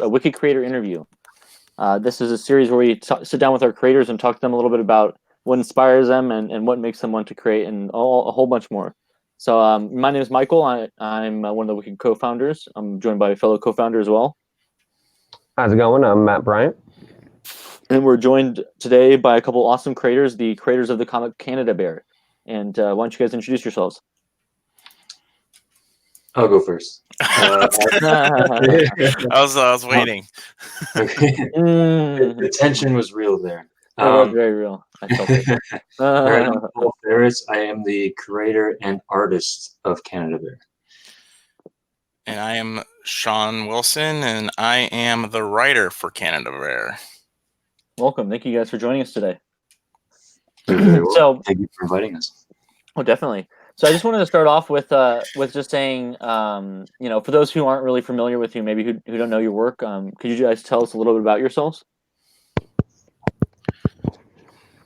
a Wikid creator interview. This is a series where we sit down with our creators and talk to them a little bit about what inspires them and what makes them want to create, and a whole bunch more. So my name is Michael. I'm one of the Wikid co-founders. I'm joined by a fellow co-founder as well. How's it going? I'm Matt Bryant. And we're joined today by a couple awesome creators, the creators of the comic Canada Bear. And why don't you guys introduce yourselves? I'll go first. I was waiting. The tension was real there. It was very real. I felt it. All right, I'm Paul Ferris. I am the creator and artist of Canada Bear. And I am Sean Wilson, and I am the writer for Canada Bear. Welcome. Thank you guys for joining us today. So, thank you for inviting us. Oh, definitely. So I just wanted to start off with just saying, for those who aren't really familiar with you, maybe who don't know your work, could you guys tell us a little bit about yourselves?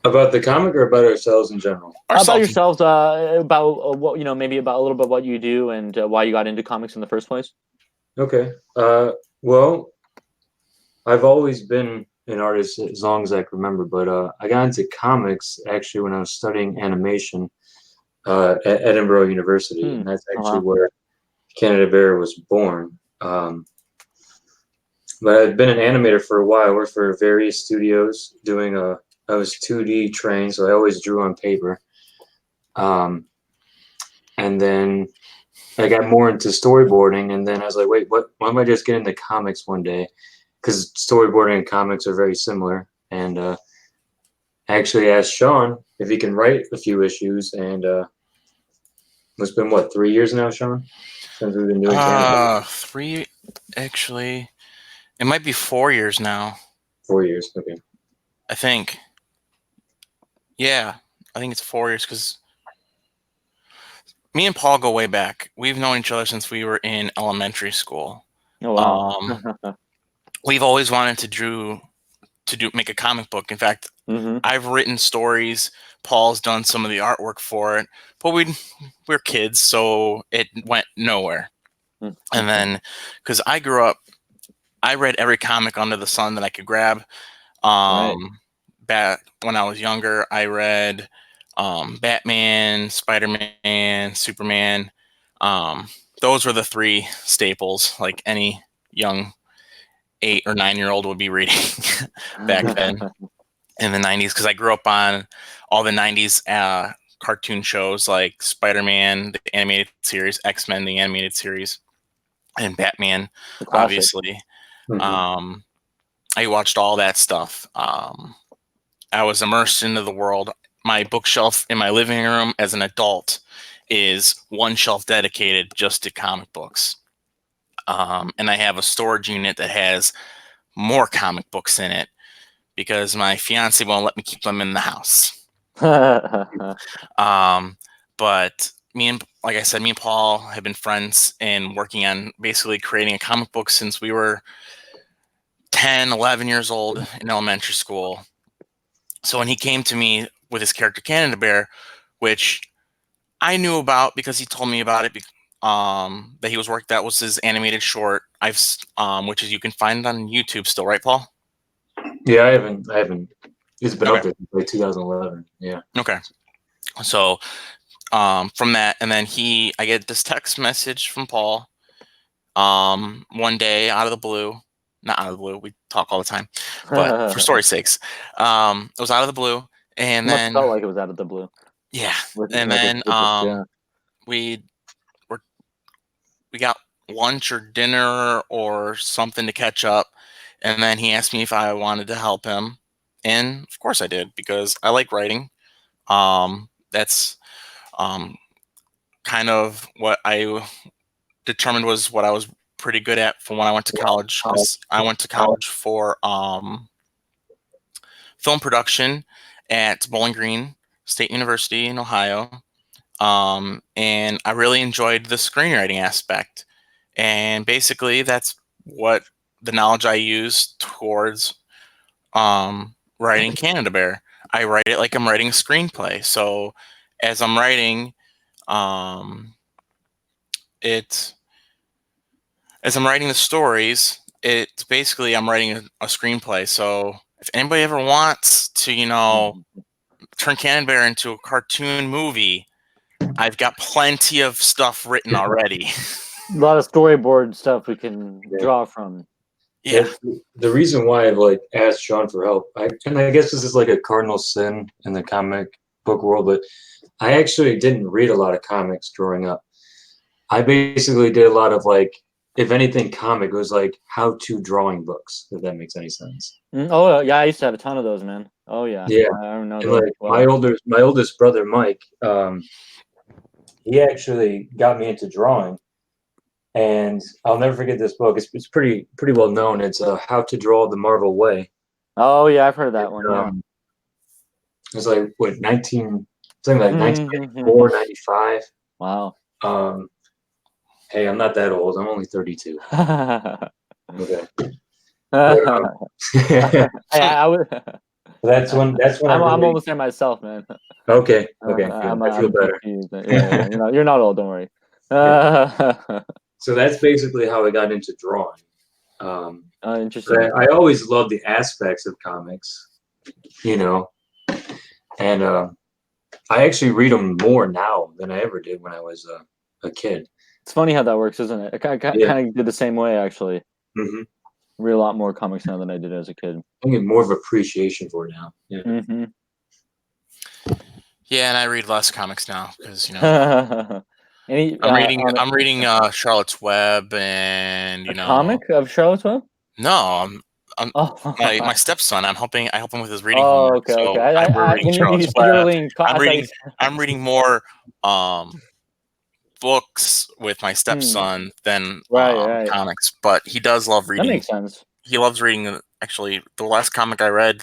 About the comic or about ourselves in general? About yourselves, about what maybe about a little bit what you do and why you got into comics in the first place. Okay. Well, I've always been an artist as long as I can remember, but I got into comics actually when I was studying animation at Edinburgh University, and that's actually where Canada Bear was born. But I've been an animator for a while. I worked for various studios doing I was 2D trained, so I always drew on paper. And then I got more into storyboarding, and then I was like, wait, why don't I just get into comics one day? Because storyboarding and comics are very similar. And I actually asked Sean if he can write a few issues, and it's been, 3 years now, Sean? Since we've been doing Canada? 3, actually. It might be 4 years now. 4 years, okay. I think. Yeah, I think it's 4 years, because me and Paul go way back. We've known each other since we were in elementary school. Oh, wow. We've always wanted to make a comic book. In fact, I've written stories. Paul's done some of the artwork for it, but we're kids, so it went nowhere. And then, because I grew up, I read every comic under the sun that I could grab. Back when I was younger, I read Batman, Spider-Man, Superman. Those were the 3 staples, like any young 8 or 9-year-old would be reading back then in the 90s, because I grew up on all the 90s cartoon shows like Spider-Man, the animated series, X-Men, the animated series, and Batman, obviously. I watched all that stuff. I was immersed into the world. My bookshelf in my living room as an adult is one shelf dedicated just to comic books. And I have a storage unit that has more comic books in it because my fiance won't let me keep them in the house. But like I said, me and Paul have been friends and working on basically creating a comic book since we were 10, 11 years old in elementary school. So when he came to me with his character Canada Bear, which I knew about because he told me about it, that he was working, that was his animated short, which is, you can find on YouTube still, right, Paul? Yeah, I haven't. It's been up there since like 2011. Yeah. Okay. So from that, and then I get this text message from Paul one day out of the blue. Not out of the blue, we talk all the time, but for story's sakes, it was out of the blue, and then felt like it was out of the blue. Yeah, and then we got lunch or dinner or something to catch up, and then he asked me if I wanted to help him, and of course I did, because I like writing. That's kind of what I determined was what I was pretty good at from when I went to college. I went to college for film production at Bowling Green State University in Ohio, and I really enjoyed the screenwriting aspect. And basically, that's what the knowledge I use towards writing Canada Bear. I write it like I'm writing a screenplay. So as I'm writing, as I'm writing the stories, it's basically I'm writing a screenplay. So if anybody ever wants to, you know, turn Cannon Bear into a cartoon movie, I've got plenty of stuff written already. A lot of storyboard stuff we can draw from. Yeah. The reason why I've like asked Sean for help, and I guess this is like a cardinal sin in the comic book world, but I actually didn't read a lot of comics growing up. I basically did a lot of like, if anything, comic was like how-to drawing books, if that makes any sense. Oh yeah, I used to have a ton of those, man. Oh yeah, Yeah, I don't know and those like well. my oldest brother Mike, he actually got me into drawing, and I'll never forget this book. It's pretty well known. It's How to Draw the Marvel Way. Oh yeah, I've heard of that one. Yeah. It's like what 19 something like 1994, 95. Wow. Hey, I'm not that old. I'm only 32. Okay. I would. That's when I'm I really, almost there myself, man. okay. Good. I feel better. confused. Yeah. You're not old. Don't worry. So that's basically how I got into drawing. Interesting. But I always loved the aspects of comics, you know, and I actually read them more now than I ever did when I was a kid. It's funny how that works, isn't it? I kind of did the same way, actually. Mm-hmm. Read a lot more comics now than I did as a kid. I get more of appreciation for it now. Yeah. Mm-hmm. Yeah, and I read less comics now because I'm reading Charlotte's Web, and comic of Charlotte's Web. No, my stepson. I help him with his reading homework. Okay. So When you said you're reading, I'm reading more books with my stepson than right. comics, but he does love reading. That makes sense. He loves reading. Actually, the last comic I read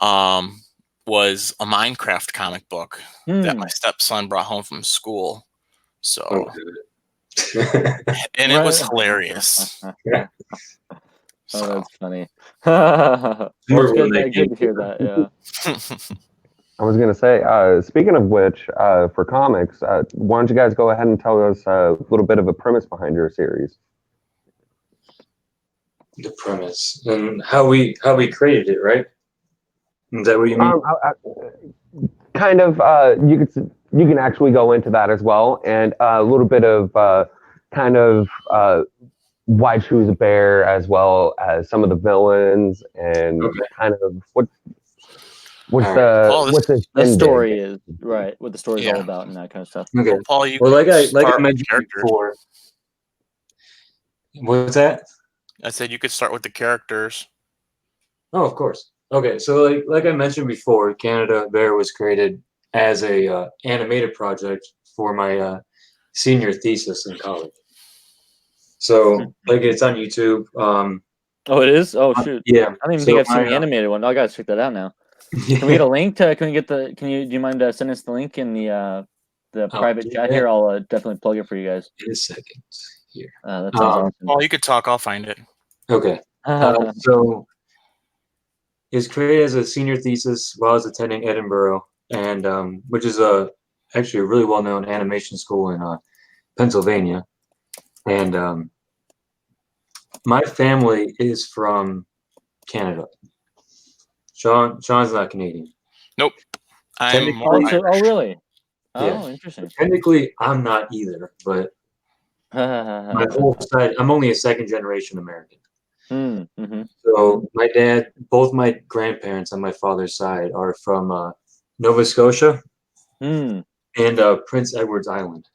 was a Minecraft comic book that my stepson brought home from school. So, and it was hilarious. Oh, that's funny. Well, it's good to hear that. Yeah. I was going to say, speaking of which, for comics, why don't you guys go ahead and tell us a little bit of a premise behind your series? The premise and how we created it, right? Is that what you mean? Kind of. You can actually go into that as well, and a little bit of kind of why choose a bear, as well as some of the villains, and kind of what the story is, right? What the story is all about, and that kind of stuff. Okay. Well, Paul, like I mentioned before. What was that? I said you could start with the characters. Oh, of course. Okay, so like I mentioned before, Canada Bear was created as a animated project for my senior thesis in college. So like it's on YouTube. Oh, it is. Oh shoot. Yeah. I don't even think I've seen the animated one. I gotta check that out now. Can we get a link to? Can we get the? Do you mind sending us the link in the private chat here? I'll definitely plug it for you guys. In a second here. That sounds awesome. Well, you could talk. I'll find it. Okay. So it's created as a senior thesis while I was attending Edinburgh, and which is actually a really well-known animation school in Pennsylvania. And my family is from Canada. Sean's not Canadian. Nope. Oh, really? Oh, yeah. Interesting. Technically, I'm not either, but my whole side, I'm only a second-generation American. Mm-hmm. So my dad, both my grandparents on my father's side are from Nova Scotia and Prince Edward's Island.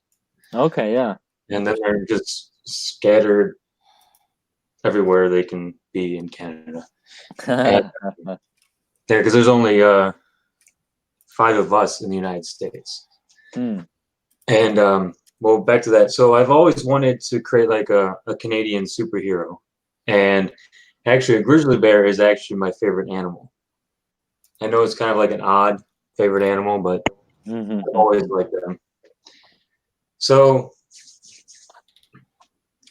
Okay, yeah. And then they're just scattered everywhere they can be in Canada. Because there's only 5 of us in the United States. And well, back to that. So I've always wanted to create like a Canadian superhero. And actually, a grizzly bear is actually my favorite animal. I know it's kind of like an odd favorite animal, but I've always liked them. So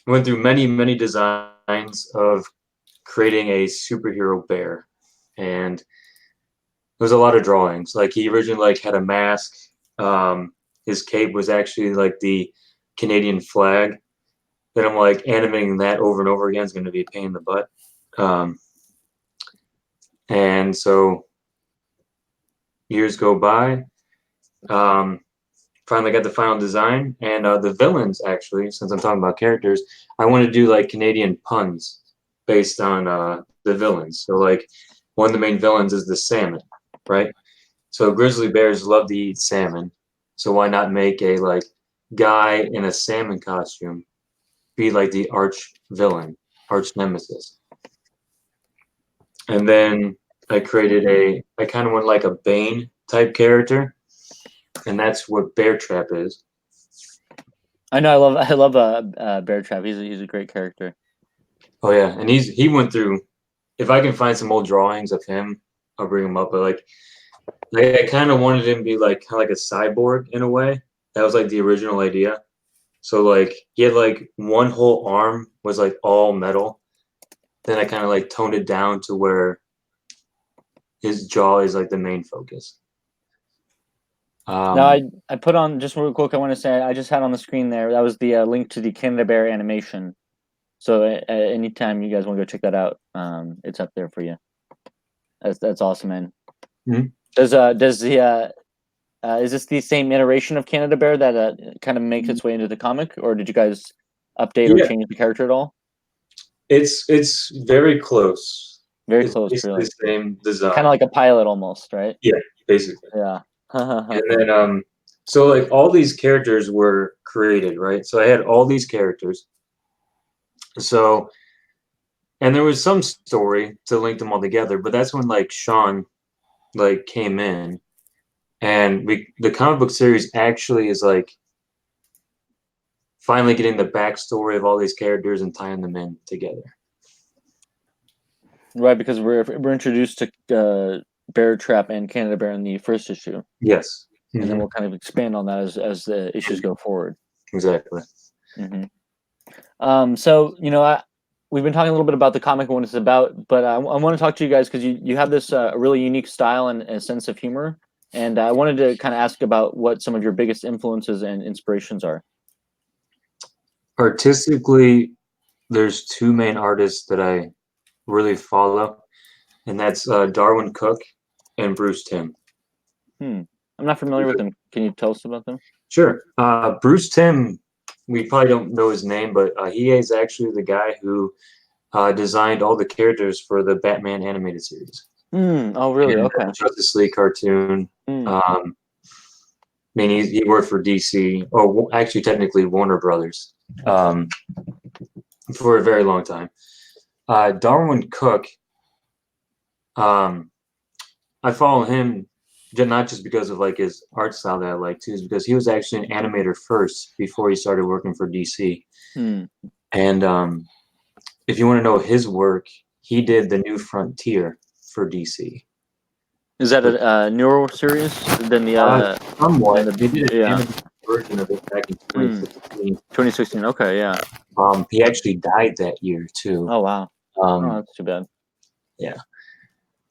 I went through many designs of creating a superhero bear, and there was a lot of drawings. Like he originally had a mask. His cape was actually like the Canadian flag, then I'm like animating that over and over again is going to be a pain in the butt. And so years go by. Finally got the final design, and the villains, actually, since I'm talking about characters, I want to do like Canadian puns based on the villains. So like one of the main villains is the salmon, right? So grizzly bears love to eat salmon. So why not make a like guy in a salmon costume be like the arch villain, arch nemesis? And then I created I kind of went like a Bane type character, and that's what Bear Trap is. I know. I love Bear Trap. He's a great character. Oh yeah, and he went through. If I can find some old drawings of him, I'll bring him up. But like I kind of wanted him to be like kind of like a cyborg in a way. That was like the original idea. So like he had like one whole arm was like all metal. Then I kind of like toned it down to where his jaw is like the main focus. Now I put on just real quick. I want to say I just had on the screen there. That was the link to the Canada Bear animation. So anytime you guys want to go check that out, it's up there for you. That's awesome, man. Mm-hmm. Does the is this the same iteration of Canada Bear that kind of makes its way into the comic, or did you guys update or change the character at all? It's very close. Very it's close, basically really. the same design. Kind of like a pilot, almost, right? Yeah, basically. Yeah. And then so like all these characters were created, right? So I had all these characters. So, and there was some story to link them all together, but that's when like Sean like came in, and the comic book series actually is like finally getting the backstory of all these characters and tying them in together. Right, because we're introduced to Bear Trap and Canada Bear in the first issue. Yes. And then we'll kind of expand on that as the issues go forward. Exactly. So we've been talking a little bit about the comic and what it's about, but I want to talk to you guys because you have this really unique style and a sense of humor, and I wanted to kind of ask about what some of your biggest influences and inspirations are. Artistically, there's two main artists that I really follow, and that's Darwin Cook and Bruce Timm. I'm not familiar with them. Can you tell us about them? Sure. Bruce Timm, we probably don't know his name, but he is actually the guy who designed all the characters for the Batman animated series. Oh, really? And, okay. Justice League cartoon. I mean, he worked for DC, or actually technically Warner Brothers, for a very long time. Darwin Cook, I follow him not just because of like his art style that I like too, is because he was actually an animator first before he started working for DC. And if you want to know his work, he did the New Frontier for DC. Is that a newer series than the somewhat? than He did an yeah. animated version of it back in 2016. 2016. Okay, yeah. He actually died that year too. Oh wow. Oh, that's too bad. Yeah.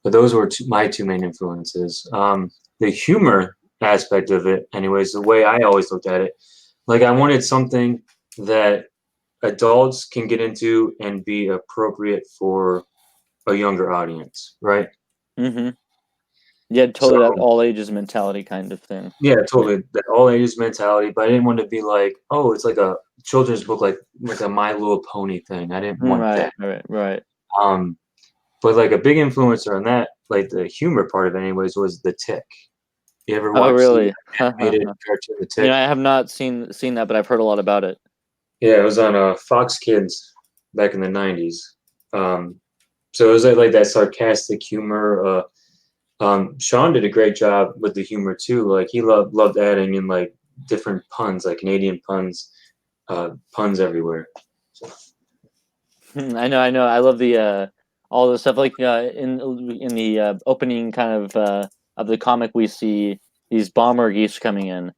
But those were my two main influences. The humor aspect of it, anyways, the way I always looked at it, like I wanted something that adults can get into and be appropriate for a younger audience, right? Yeah, totally. That all ages mentality kind of thing. Yeah, totally. That all ages mentality. But I didn't want to be like, oh, it's like a children's book, like a My Little Pony thing. I didn't want that. Right. But like a big influencer on that, like the humor part of it, anyways, was The Tick. You ever watched really? the animated cartoon The Tick? Yeah, I have not seen that, but I've heard a lot about it. Yeah, it was on Fox Kids back in the 90s. So it was like that sarcastic humor. Sean did a great job with the humor too. Like he loved adding in like different puns, like Canadian puns, puns everywhere. So. I know. I love the all the stuff like in the opening kind of the comic, we see these bomber geese coming in.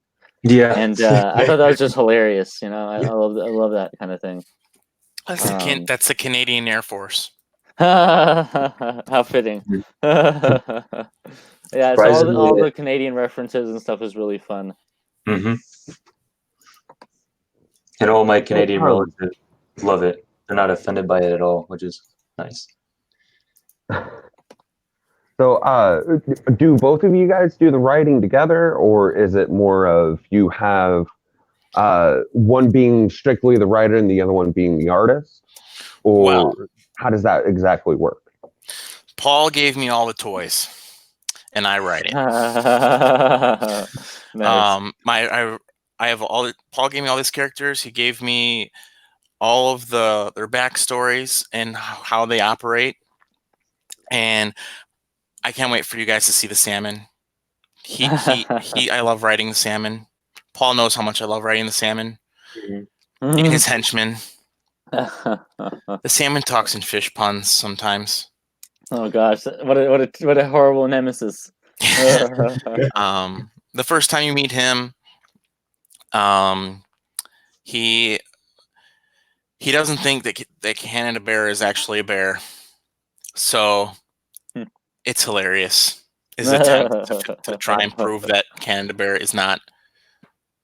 Yeah, and I thought that was just hilarious. I love that kind of thing. That's the Canadian Air Force. How fitting. Yeah, so all the Canadian references and stuff is really fun. And all my Canadian relatives love it. They're not offended by it at all, which is nice. So, do both of you guys do the writing together, or is it more of you have one being strictly the writer and the other one being the artist? Or Well, how does that exactly work? Paul gave me all the toys, and I write it. Nice. I have all. Paul gave me all these characters. He gave me all of their backstories and how they operate, and I can't wait for you guys to see the salmon. I love writing the salmon. Paul knows how much I love writing the salmon and his henchmen. The salmon talks in fish puns sometimes. Oh gosh, what a horrible nemesis. The first time you meet him, he doesn't think that Canada Bear is actually a bear, so it's hilarious. His attempt to try and prove that Canada Bear is not.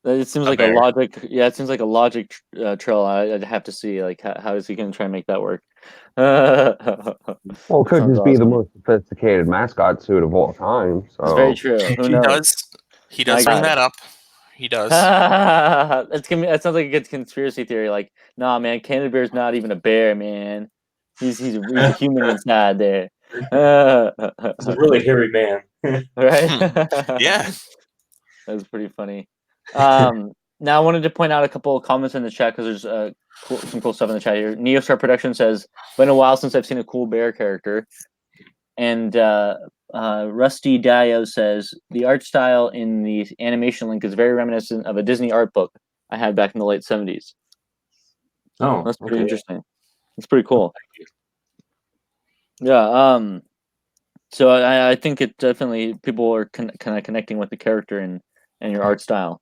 It seems like a logic. Yeah, it seems like a logic trail. I'd have to see like how is he going to try and make that work. Well, it could just be the most sophisticated mascot suit of all time. So it's very true. Who knows? He does bring that up. He does. That sounds like a good conspiracy theory. Like, nah, man, Canada Bear's not even a bear, man. He's a human inside there. He's a really hairy man. Right? Yeah. That's pretty funny. Now I wanted to point out a couple of comments in the chat because there's some cool stuff in the chat here. Neostar Production says, "Been a while since I've seen a cool bear character." And Rusty Dio says, "The art style in the animation link is very reminiscent of a Disney art book I had back in the late 70s." Oh, that's pretty interesting. It's pretty cool. Yeah. So I think it definitely people are kind of connecting with the character and your art style.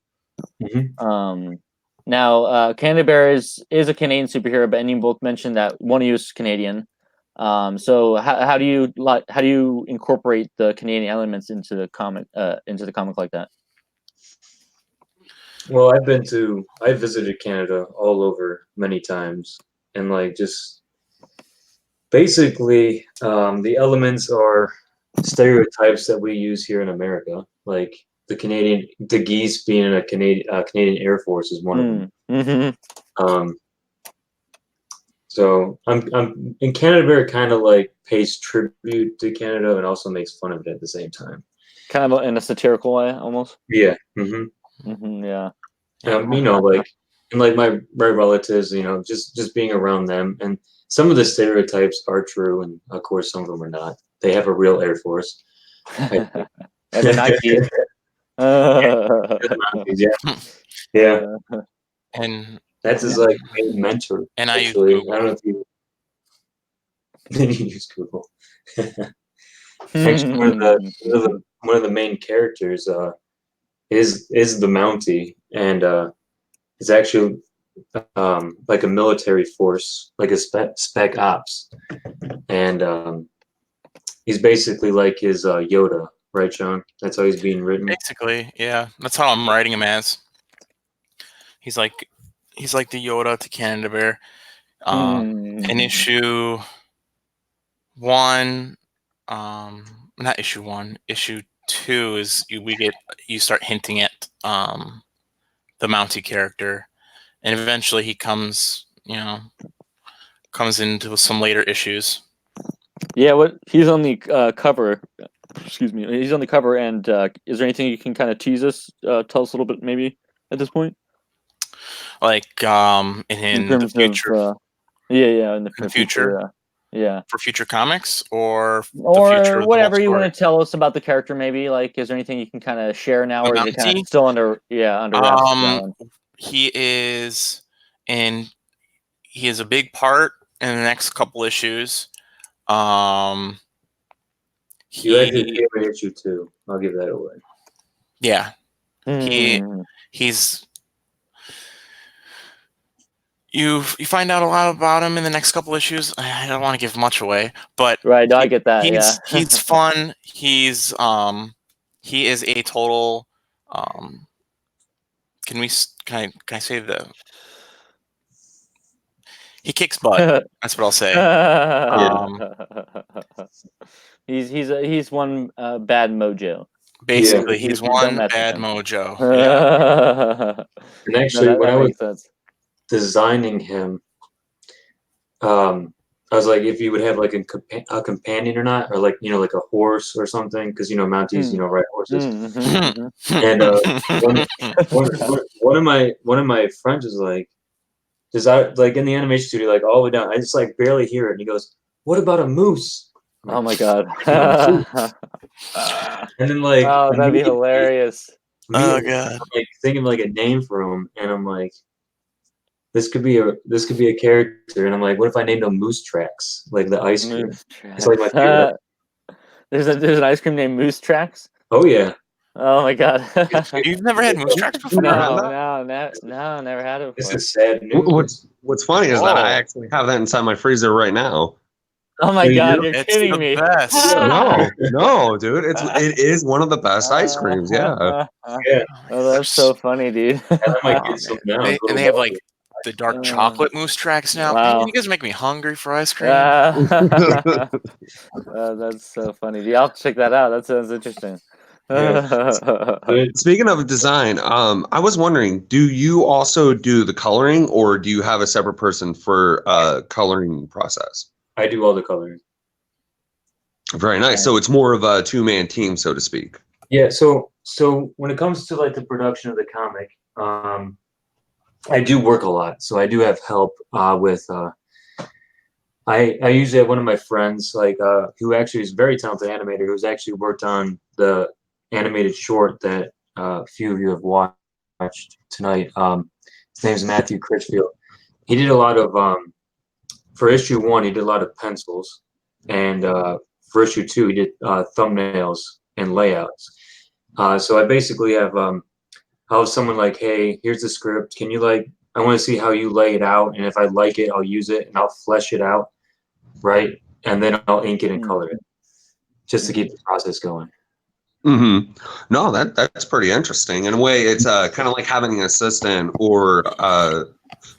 Now, Canada Bear is a Canadian superhero, but you both mentioned that one of you is Canadian. So how do you incorporate the Canadian elements into the comic like that? Well, I visited Canada all over many times, and like just basically the elements are stereotypes that we use here in America, like the geese being in a Canadian Air Force is one of them. Mm-hmm. So in Canada Bear kind of like pays tribute to Canada and also makes fun of it at the same time. Kind of in a satirical way, almost. Yeah. Yeah. Like and like my relatives, just being around them, and some of the stereotypes are true, and of course some of them are not. They have a real Air Force. And the Nazis. Yeah. And that's his like main mentor. And I use Google. Google. I don't know if you use Google. Actually, one of the main characters is the Mountie, and it's actually like a military force, like a spec ops, and he's basically like his Yoda, right, Sean? That's how he's being written. Basically, yeah, that's how I'm writing him as. He's like the Yoda to Canada Bear. In issue 1, not issue 1, issue 2 is you start hinting at the Mountie character, and eventually he comes into some later issues. Yeah, he's on the cover. Excuse me, he's on the cover. And is there anything you can kind of tease us? Tell us a little bit, maybe at this point. Like in the future. In the future. Yeah. For future comics or the future of whatever the you want to tell us about the character, maybe. Like, is there anything you can kind of share now, or is it kind of still under wraps? He is a big part in the next couple issues. You actually gave an issue 2. I'll give that away. Yeah. He's you find out a lot about him in the next couple issues. I don't want to give much away, but right, I get that. He's fun. He is a total can I say He kicks butt. That's what I'll say. He's one bad mojo. Basically, Yeah. he's Don't one mess with bad him. mojo. Yeah. And actually, when I was makes sense. designing him, I was like, if you would have like a companion or not, or like like a horse or something, because Mounties ride horses. And one of my friends was like, "Does I like in the animation studio like all the way down? I just like barely hear it." And he goes, "What about a moose?" I'm Oh like, my god. and then like Oh, that'd be immediately- hilarious. Oh immediately, god. I'm, like thinking of like a name for him, and I'm like, this could be a character, and I'm like, what if I named him Moose Tracks, like the ice cream? Moose It's like my favorite. There's an ice cream named Moose Tracks. Oh yeah. Oh my god. You've never had moose tracks before? No, never had it This before. is sad news. What's funny is that I Oh. actually have that inside my freezer right now. Oh my Do god, you? you're It's kidding the me. best. No, dude. It is one of the best ice creams. Yeah. Yeah. Oh, that's so funny, dude. I might Oh, get some man. now. And they have like the dark chocolate moose tracks now. Wow. Man, you guys make me hungry for ice cream. That's so funny. Yeah, I'll check that out. That sounds interesting. Speaking of design, I was wondering, do you also do the coloring, or do you have a separate person for coloring process? I do all the coloring. Very nice. So it's more of a two-man team, so to speak. Yeah, so when it comes to like the production of the comic, I do work a lot. So I do have help with I usually have one of my friends like who actually is a very talented animator who's actually worked on the animated short that a few of you have watched tonight. His name's Matthew Critchfield. He did a lot of for issue 1 he did a lot of pencils, and for issue 2 he did thumbnails and layouts. So I basically have I'll have someone like, hey, here's the script. Can you I want to see how you lay it out, and if I like it, I'll use it and I'll flesh it out, right? And then I'll ink it and color it, just to keep the process going. Mm-hmm. No, that's pretty interesting. In a way, it's kind of like having an assistant or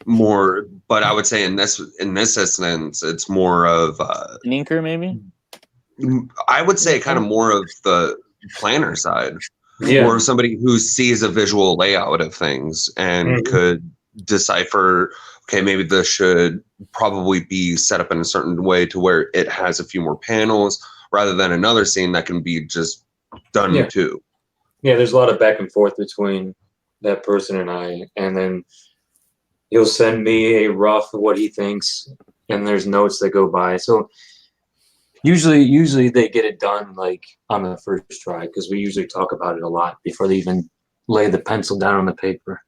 more. But I would say in this instance, it's more of An inker, maybe. I would say kind of more of the planner side. Yeah. Or somebody who sees a visual layout of things and could decipher, okay, maybe this should probably be set up in a certain way to where it has a few more panels rather than another scene that can be just done too. Yeah, there's a lot of back and forth between that person and I, and then he'll send me a rough of what he thinks, and there's notes that go by. So usually they get it done like on the first try, because we usually talk about it a lot before they even lay the pencil down on the paper.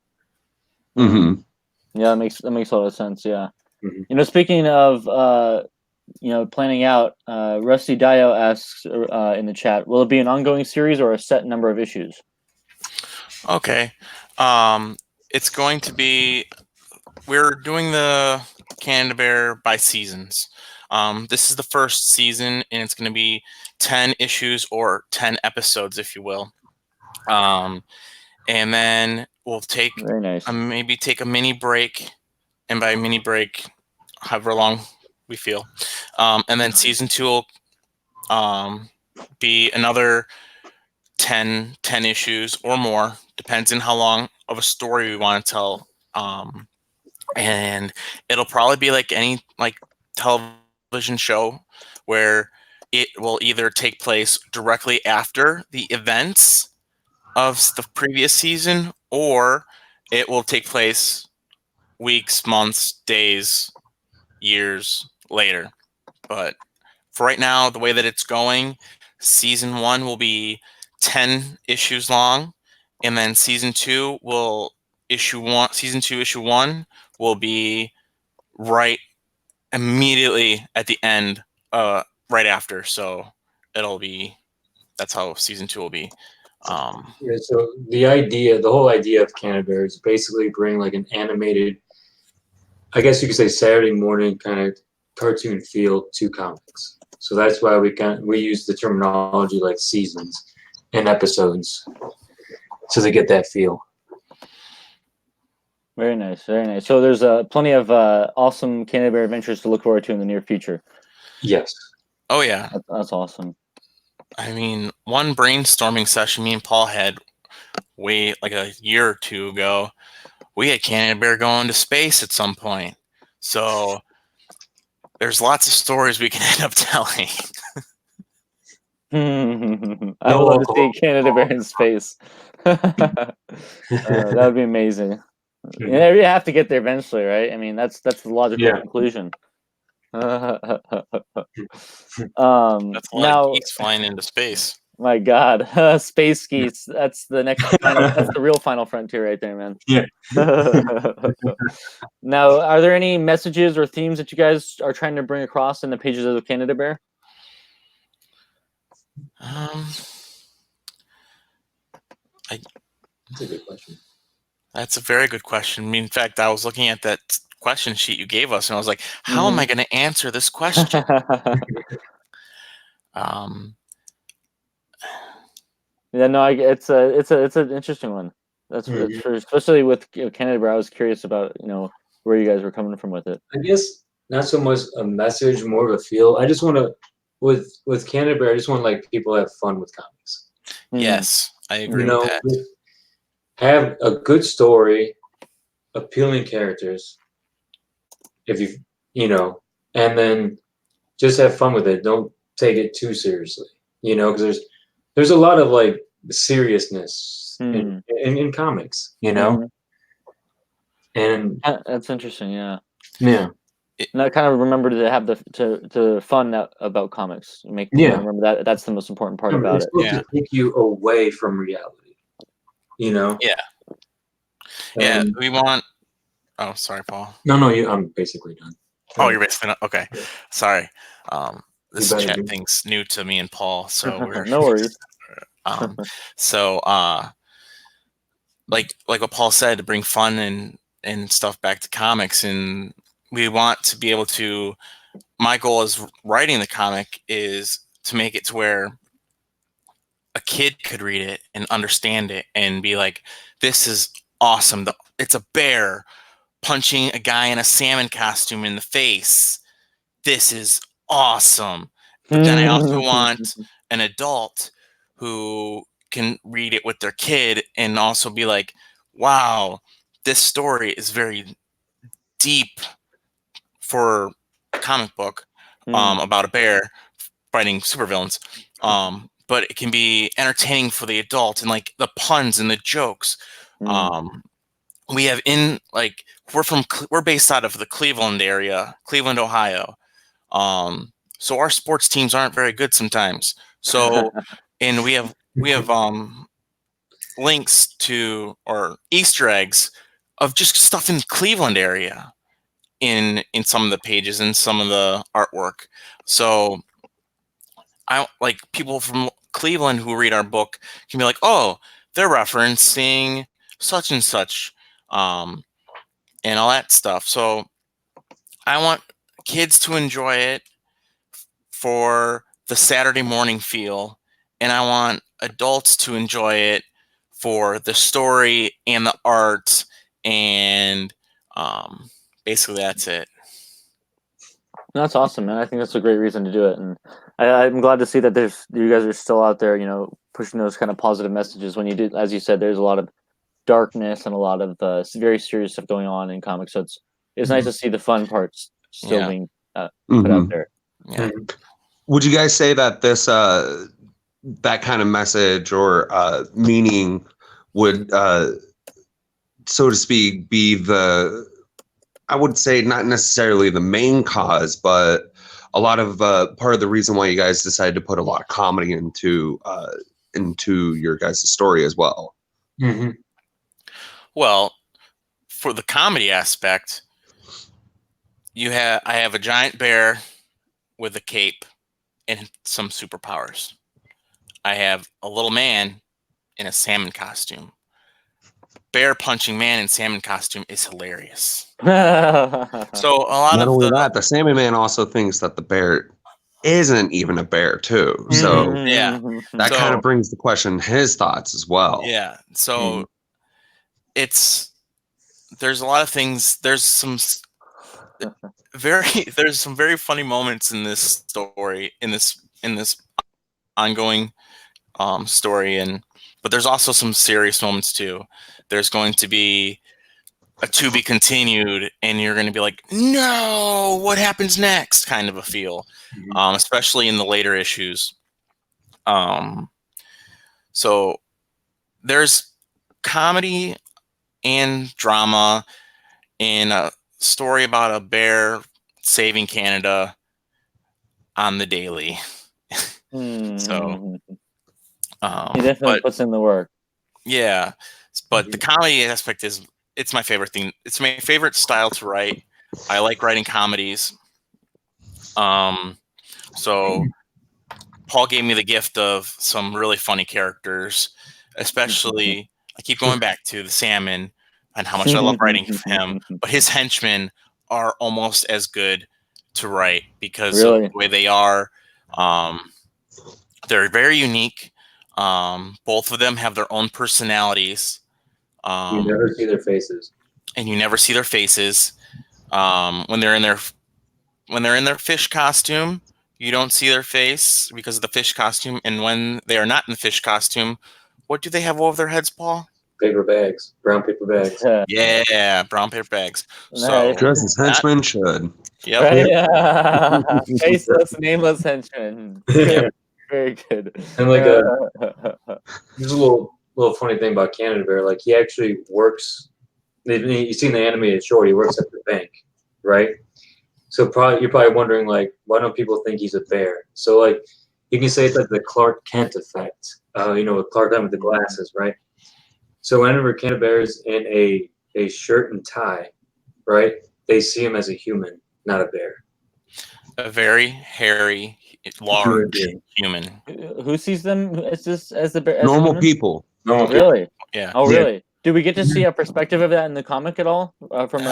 Mm-hmm. Yeah, that makes a lot of sense. Yeah. Mm-hmm. Speaking of planning out, Rusty Dio asks in the chat, will it be an ongoing series or a set number of issues? Okay. It's going to be, we're doing the Canada Bear by seasons. This is the first season, and it's going to be 10 issues or 10 episodes, if you will. And then we'll take Very nice. maybe take a mini break, and by mini break, however long we feel. And then season 2 will be another 10 issues or more, depends on how long of a story we want to tell. And it'll probably be like any television show where it will either take place directly after the events of the previous season, or it will take place weeks, months, days, years later. But for right now, the way that it's going, season 1 will be 10 issues long, and then season 2 will issue 1 will be right immediately at the end, right after. So that's how season 2 will be. Yeah, so the whole idea of Canada Bear is basically bring like an animated, I guess you could say Saturday morning kind of cartoon feel to comics. So that's why we use the terminology like seasons and episodes, so they get that feel. Very nice, very nice. So there's plenty of awesome Canada Bear adventures to look forward to in the near future. Yes. Oh yeah. That's awesome. I mean, one brainstorming session me and Paul had way like a year or two ago, we had Canada Bear going to space at some point. So there's lots of stories we can end up telling. I would love to see Canada Bear in space. That would be amazing. Yeah, you have to get there eventually, right? I mean, that's the logical conclusion. That's a lot Now, of geese flying into space. my God, space geese. That's the next final. That's the real final frontier, right there, man. Yeah. Now, are there any messages or themes that you guys are trying to bring across in the pages of Canada Bear? That's a good question. That's a very good question. I mean, in fact, I was looking at that question sheet you gave us, and I was like, "How am I going to answer this question?" Yeah, no, it's an interesting one. That's it's for, especially with Canada Bear. I was curious about where you guys were coming from with it. I guess not so much a message, more of a feel. I just want to, with Canada Bear, I just want like people to have fun with comics. Yes, I agree with that. Have a good story, appealing characters. If and then just have fun with it. Don't take it too seriously. Because there's a lot of like seriousness in comics. And that's interesting. Yeah. Yeah. And I kind of remember to have the fun about comics. Make remember that that's the most important part about it. To take you away from reality. Yeah. Yeah. We want. Oh, sorry, Paul. No, I'm basically done. Oh, you're basically not. Okay. Yeah. Sorry. This chat thing's new to me and Paul, so we're no worries. Like what Paul said, to bring fun and stuff back to comics, and we want to be able to. My goal as writing the comic is to make it to where a kid could read it and understand it and be like, "This is awesome! It's a bear punching a guy in a salmon costume in the face. This is awesome." But then I also want an adult who can read it with their kid and also be like, "Wow, this story is very deep for a comic book about a bear fighting supervillains. But it can be entertaining for the adult and like the puns and the jokes. We have we're based out of the Cleveland area, Cleveland, Ohio. So our sports teams aren't very good sometimes. So, and we have links to or Easter eggs of just stuff in the Cleveland area in some of the pages and some of the artwork. So I like people from Cleveland who read our book can be like, "Oh, they're referencing such and such." And all that stuff. So I want kids to enjoy it for the Saturday morning feel, and I want adults to enjoy it for the story and the art, and basically that's it. That's awesome, man. I think that's a great reason to do it, and I'm glad to see that you guys are still out there, pushing those kind of positive messages. When you do, as you said, there's a lot of darkness and a lot of very serious stuff going on in comics. So it's nice to see the fun parts still being put out there. Yeah. Would you guys say that this that kind of message or meaning would, so to speak, be I would say not necessarily the main cause, but a lot of part of the reason why you guys decided to put a lot of comedy into your guys' story as well? Mm-hmm. Well, for the comedy aspect, I have a giant bear with a cape and some superpowers. I have a little man in a salmon costume. Bear punching man in salmon costume is hilarious. So a lot Not of only that, the salmon man also thinks that the bear isn't even a bear too. So that kind of brings the question his thoughts as well. Yeah. So it's there's a lot of things. There's some very funny moments in this story, in this ongoing story, but there's also some serious moments too. There's going to be a to be continued, and you're going to be like, no, what happens next? Kind of a feel, especially in the later issues. So there's comedy and drama in a story about a bear saving Canada on the daily. So he definitely puts in the work. Yeah, but the comedy aspect it's my favorite thing. It's my favorite style to write. I like writing comedies. So Paul gave me the gift of some really funny characters, especially I keep going back to the salmon and how much I love writing him, but his henchmen are almost as good to write because of the way they are. They're very unique. Both of them have their own personalities. You never see their faces. And you never see their faces. When they're in their fish costume, you don't see their face because of the fish costume. And when they are not in the fish costume, what do they have over their heads, Paul? Paper bags, brown paper bags. Yeah, brown paper bags. So just as henchmen should. Yep. Right? Yeah. Faceless, nameless henchmen. Good. Very good. And like there's a little funny thing about Canada Bear. Like he actually works. You've seen the animated short. He works at the bank, right? So you're probably wondering like, why don't people think he's a bear? So like, you can say it's like the Clark Kent effect. With Clark Kent with the glasses, right? So whenever Canada Bear's in a shirt and tie, right, they see him as a human, not a bear. A very hairy, large human. Who sees them as the bear? Normal people. Really? Yeah. Oh, really? Do we get to see a perspective of that in the comic at all? From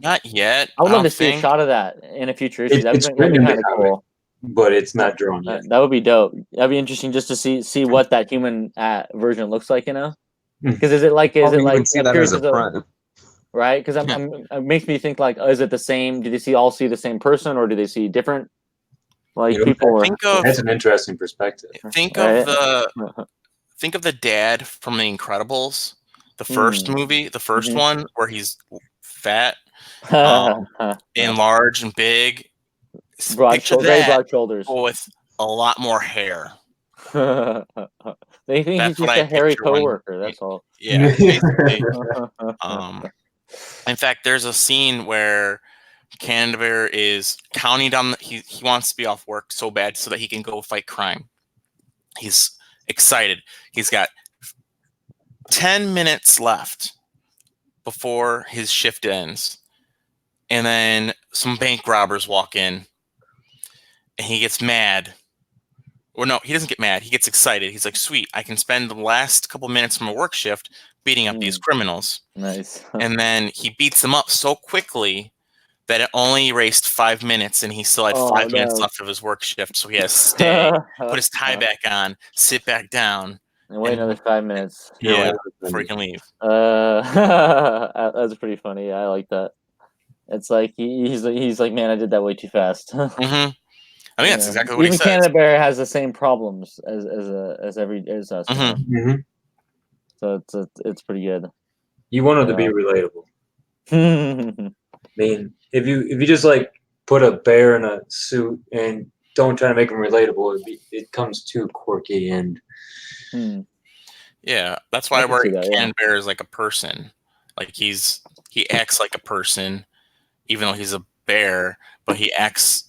not yet. I would love to see a shot of that in a future issue. That'd be kind of cool. But it's not drawn yet. That would be dope. That'd be interesting just to see what that human version looks like. Because is it like see that as a front? Right? Because it makes me think like, is it the same? Do they all see the same person, or do they see different people? That's an interesting perspective. Think of the dad from The Incredibles, the first movie, the first one where he's fat, and large and big. Broad shoulders, with a lot more hair. They think he's just a hairy coworker. That's all. Yeah. Basically. In fact, there's a scene where Canada Bear is counting down. He wants to be off work so bad so that he can go fight crime. He's excited. He's got 10 minutes left before his shift ends, and then some bank robbers walk in, and he gets mad. Or no, he doesn't get mad. He gets excited. He's like, sweet, I can spend the last couple minutes from a work shift beating up these criminals. Nice. And then he beats them up so quickly that it only erased 5 minutes, and he still had 5 minutes left of his work shift. So he has to stay, put his tie back on, sit back down, and wait another 5 minutes. Yeah, before he can leave. That's pretty funny. I like that. It's like he's like, man, I did that way too fast. I think that's exactly what he says. Even Canada Bear has the same problems as us. So it's pretty good. You want him to be relatable. I mean, if you just like put a bear in a suit and don't try to make him relatable, it comes too quirky and. Yeah, that's why I work Canada Bear is like a person. Like he acts like a person, even though he's a bear, but he acts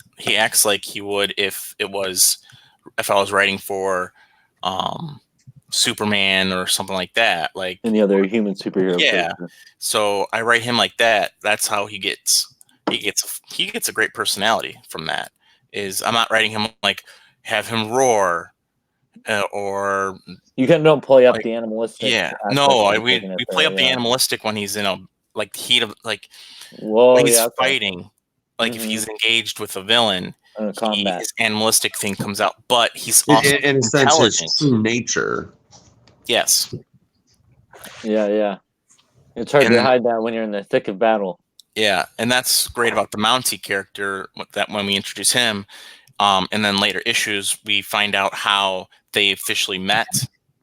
like he would if I was writing for Superman or something like that, like any other human superhero. Yeah. So I write him like that. That's how he gets a great personality from that. Is I'm not writing him like have him roar or you don't play up the animalistic. Yeah. No, we play up the animalistic when he's in a like heat of like when he's fighting. Like if he's engaged with a villain, his animalistic thing comes out, but he's also in a sense his true nature. Yes. Yeah. It's hard And to then- hide that when you're in the thick of battle. Yeah, and that's great about the Mountie character, that when we introduce him, and then later issues, we find out how they officially met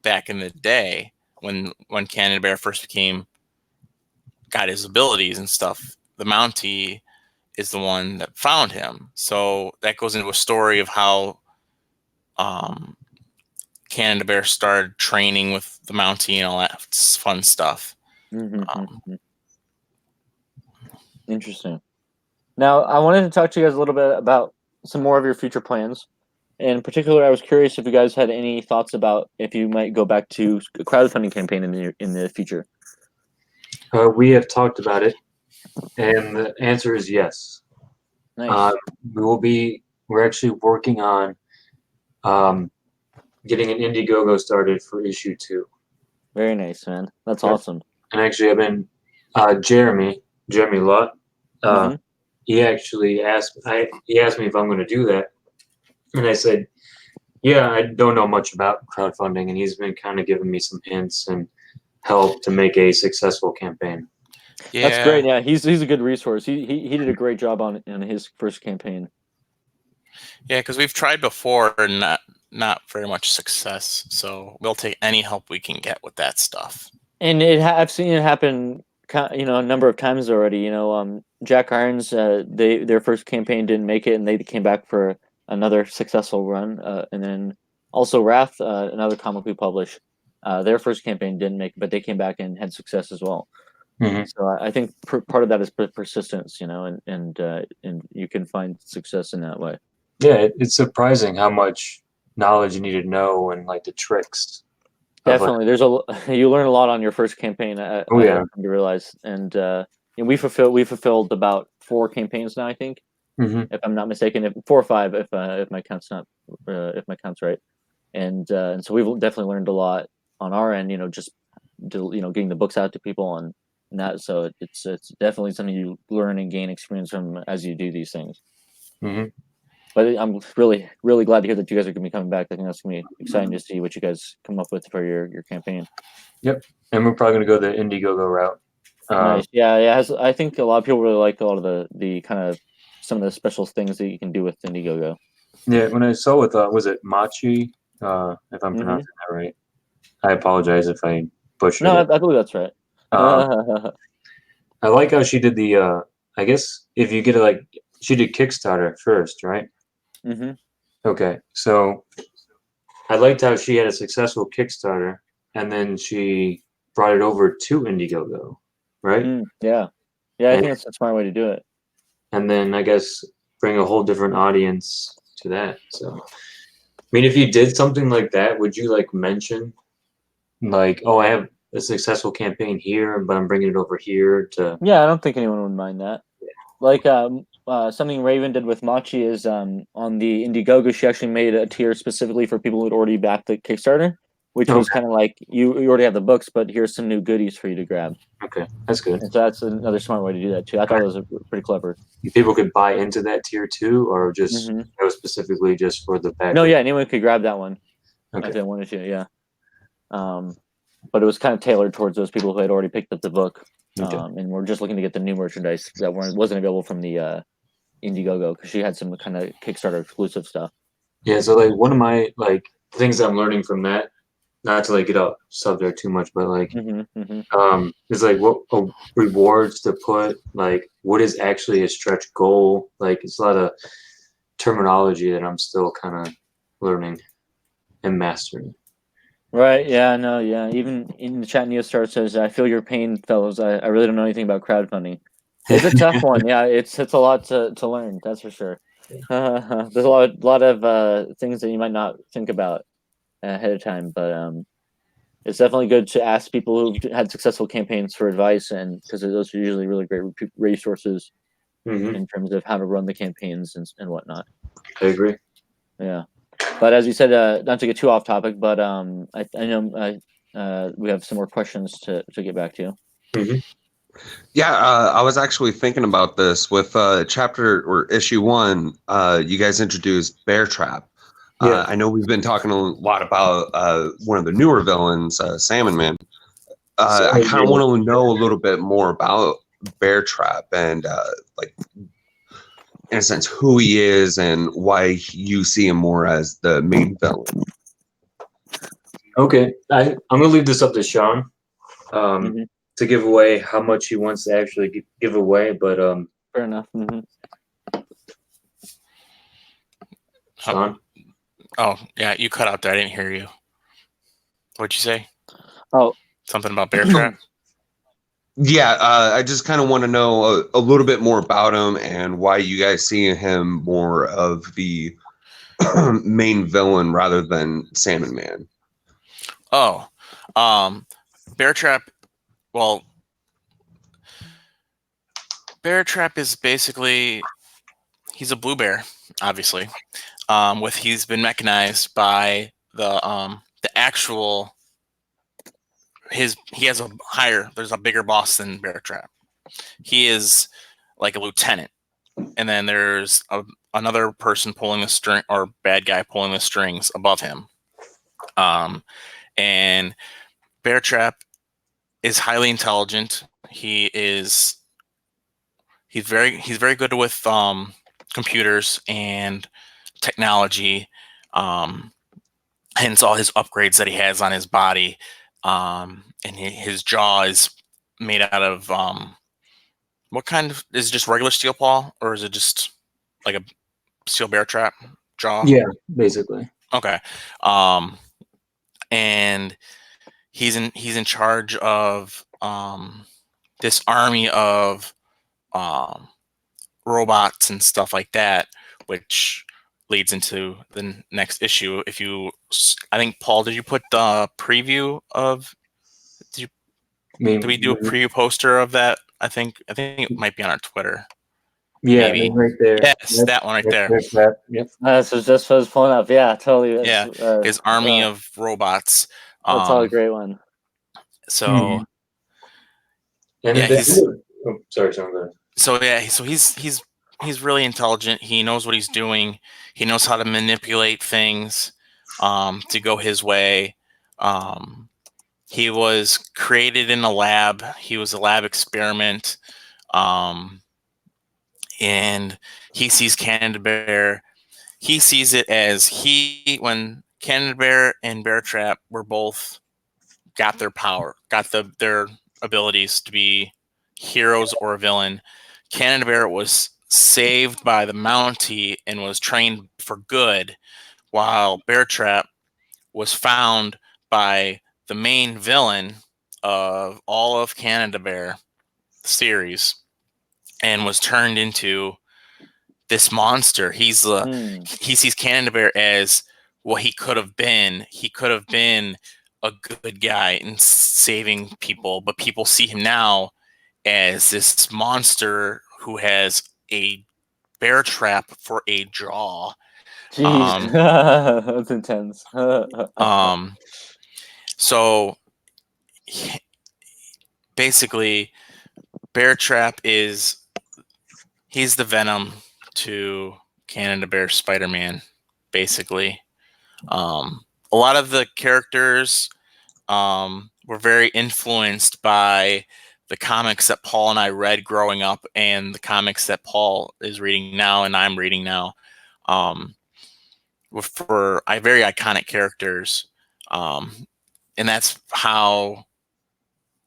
back in the day when Canada Bear first got his abilities and stuff. The Mountie is the one that found him. So that goes into a story of how Canada Bear started training with the Mountie and all that fun stuff. Interesting. Now, I wanted to talk to you guys a little bit about some more of your future plans. In particular, I was curious if you guys had any thoughts about if you might go back to a crowdfunding campaign in the future. We have talked about it, and the answer is yes. Nice. We're actually working on getting an Indiegogo started for issue 2. Very nice, man. That's Yeah. awesome. And actually, I've been Jeremy Lott. He actually asked me if I'm going to do that, and I said, yeah, I don't know much about crowdfunding, and he's been kind of giving me some hints and help to make a successful campaign. Yeah. That's great. Yeah, he's a good resource. He did a great job on his first campaign. Yeah, because we've tried before and not very much success. So we'll take any help we can get with that stuff. And I've seen it happen, a number of times already. Jack Irons, their first campaign didn't make it, and they came back for another successful run. And then also Wrath, another comic we published, their first campaign didn't make it, but they came back and had success as well. So I think part of that is persistence, and you can find success in that way. Yeah, it's surprising how much knowledge you need to know and like the tricks. Definitely, you learn a lot on your first campaign. I come to realize, and we fulfilled about 4 campaigns now, I think, if I'm not mistaken, 4 or 5, if my count's right, and so we've definitely learned a lot on our end. Just getting the books out to people and that. So it's definitely something you learn and gain experience from as you do these things. But I'm really, really glad to hear that you guys are going to be coming back. I think that's going to be exciting to see what you guys come up with for your campaign. Yep, and we're probably going to go the Indiegogo route. Nice. Yeah. I think a lot of people really like a lot of the kind of some of the special things that you can do with Indiegogo. Yeah, when I saw it, was it Machi? If I'm pronouncing that right, I apologize if I butchered it. I believe that's right. I like how she did the. I guess if you get it, she did Kickstarter first, right? Okay, so I liked how she had a successful Kickstarter, and then she brought it over to Indiegogo, right? Yeah. I think that's a smart way to do it. And then I guess bring a whole different audience to that. So, I mean, if you did something like that, would you mention, oh, I have a successful campaign here, but I'm bringing it over here to? Yeah, I don't think anyone would mind that. Something Raven did with Machi is on the Indiegogo, she actually made a tier specifically for people who'd already backed the Kickstarter, which was kind of like you already have the books, but here's some new goodies for you to grab. Okay, that's good. And so that's another smart way to do that too. I thought it was pretty clever. People could buy into that tier too, or just go specifically just for the back. No, yeah, anyone could grab that one if they wanted to. Yeah, but it was kind of tailored towards those people who had already picked up the book. And we're just looking to get the new merchandise that wasn't available from the Indiegogo because she had some kind of Kickstarter exclusive stuff. Yeah, so one of my things I'm learning from that, not to get off subject too much, but is what rewards to put, what is actually a stretch goal. It's a lot of terminology that I'm still kind of learning and mastering. Right. Yeah. No. Yeah. Even in the chat, Neostar says, "I feel your pain, fellows. I really don't know anything about crowdfunding. It's a tough one. Yeah. It's a lot to learn. That's for sure. There's a lot of things that you might not think about ahead of time, but it's definitely good to ask people who've had successful campaigns for advice, and because those are usually really great resources in terms of how to run the campaigns and whatnot." I agree. Yeah. But as you said, not to get too off topic, but I know we have some more questions to get back to. Yeah, I was actually thinking about this with chapter or issue 1. You guys introduced Bear Trap. I know we've been talking a lot about one of the newer villains, Salmon Man. I kind of want to know a little bit more about Bear Trap and like, in a sense, who he is and why you see him more as the main villain. Okay, I'm gonna leave this up to Sean Mhm. to give away how much he wants to actually give away, but Fair enough. Sean. Oh, yeah, you cut out there. I didn't hear you. What'd you say? Oh, Something about Bear Trap? Yeah, I just kind of want to know a little bit more about him and why you guys see him more of the main villain rather than Salmon Man. Oh, Bear Trap. Well, Bear Trap is basically he's a blue bear, obviously. He's been mechanized by the actual he has a higher there's a bigger boss than Bear Trap. He is like a lieutenant, and then there's another person pulling the string or bad guy pulling the strings above him. And Bear Trap is highly intelligent. He's very good with computers and technology. Hence all his upgrades that he has on his body. And his jaw is made out of what kind of is it just regular steel paw or is it just like a steel bear trap jaw? Yeah, basically. Okay. And he's in charge of this army of robots and stuff like that, which leads into the next issue. I think Paul, did you put the preview of? Did we do a preview poster of that? I think it might be on our Twitter. Yeah, Maybe. right there. Yes, that one right there. Yep. that's just what I was pulling up. Yeah, totally. Yeah, his army of robots. That's all a great one. So And yeah, sorry, Sean. Go ahead. so yeah, so he's really intelligent. He knows what he's doing. He knows how to manipulate things to go his way. He was created in a lab. He was a lab experiment. And he sees Canada Bear. He sees it as when Canada Bear and Bear Trap were both got their power, got their abilities to be heroes or a villain. Canada Bear was saved by the Mountie and was trained for good, while Bear Trap was found by the main villain of all of Canada Bear series and was turned into this monster. He sees Canada Bear as what he could have been. He could have been a good guy and saving people, but people see him now as this monster who has a bear trap for a jaw. Jeez, that's intense. So basically, Bear Trap he's the Venom to Canada Bear Spider-Man, basically. A lot of the characters were very influenced by the comics that Paul and I read growing up and the comics that Paul is reading now and I'm reading now. For very iconic characters. And that's how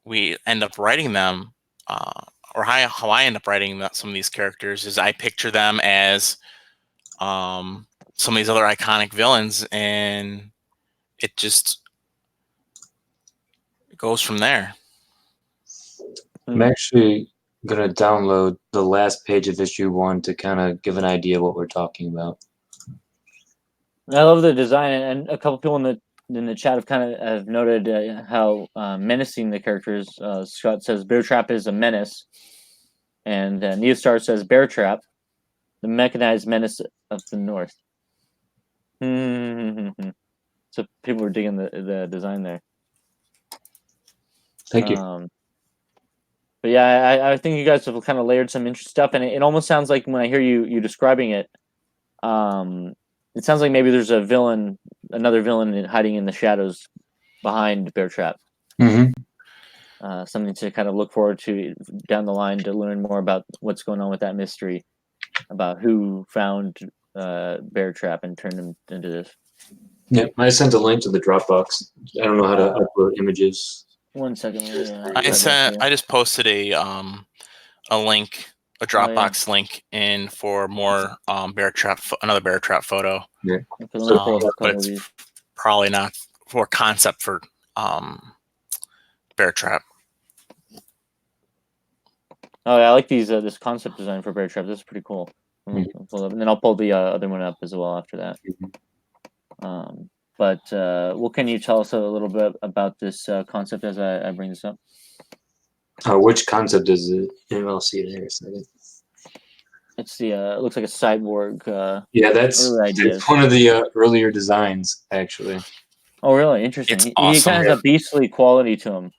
we end up writing them, or how I end up writing some of these characters is I picture them as some of these other iconic villains, and it just goes from there. I'm actually gonna download the last page of issue 1 to kind of give an idea what we're talking about. I love the design, and a couple people in the chat have noted how menacing the character is. Scott says Bear Trap is a menace, and Neostar says Bear Trap, the mechanized menace of the North. So people were digging the design there. Thank you. But yeah, I think you guys have kind of layered some interesting stuff, and it almost sounds like when I hear you describing it, it sounds like maybe there's another villain hiding in the shadows behind Bear Trap. Mm-hmm. something to kind of look forward to down the line to learn more about what's going on with that mystery, about who found Bear Trap and turned him into this. Yeah, I sent a link to the Dropbox. I don't know how to upload images. 1 second. I just posted a link, a Dropbox link in for more bear trap, another bear trap photo. Yeah. Okay, but it's probably not for concept for bear trap. Oh, yeah, I like these this concept design for Bear Trap. This is pretty cool. I'll pull up, and then I'll pull the other one up as well after that. But what can you tell us a little bit about this concept as I bring this up? Which concept is it? I'll see it here a second. It's the it looks like a cyborg. Yeah, that's one of the earlier designs, actually. Oh, really? Interesting. It's he awesome. kind of has a beastly quality to him.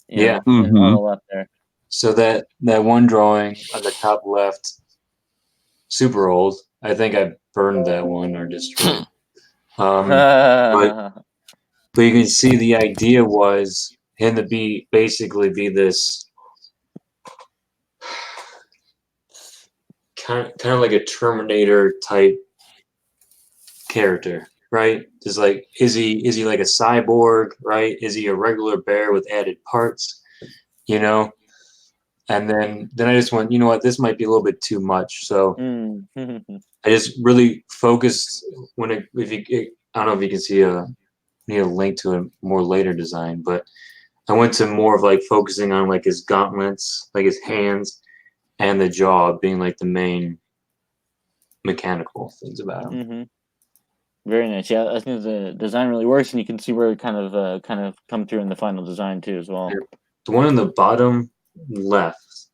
Yeah. On the left there. So that one drawing on the top left, super old. I think I burned that one or destroyed it. But you can see the idea was him to basically be this kind of like a Terminator type character, right? Just like is he like a cyborg, right? Is he a regular bear with added parts, you know? And then I just went, you know what, this might be a little bit too much. So I just really focused I don't know if you can see need a link to a more later design, but I went to more of like focusing on like his gauntlets, like his hands, and the jaw being like the main mechanical things about him. Very nice. Yeah, I think the design really works, and you can see where it kind of come through in the final design too, as well. The one in the bottom left,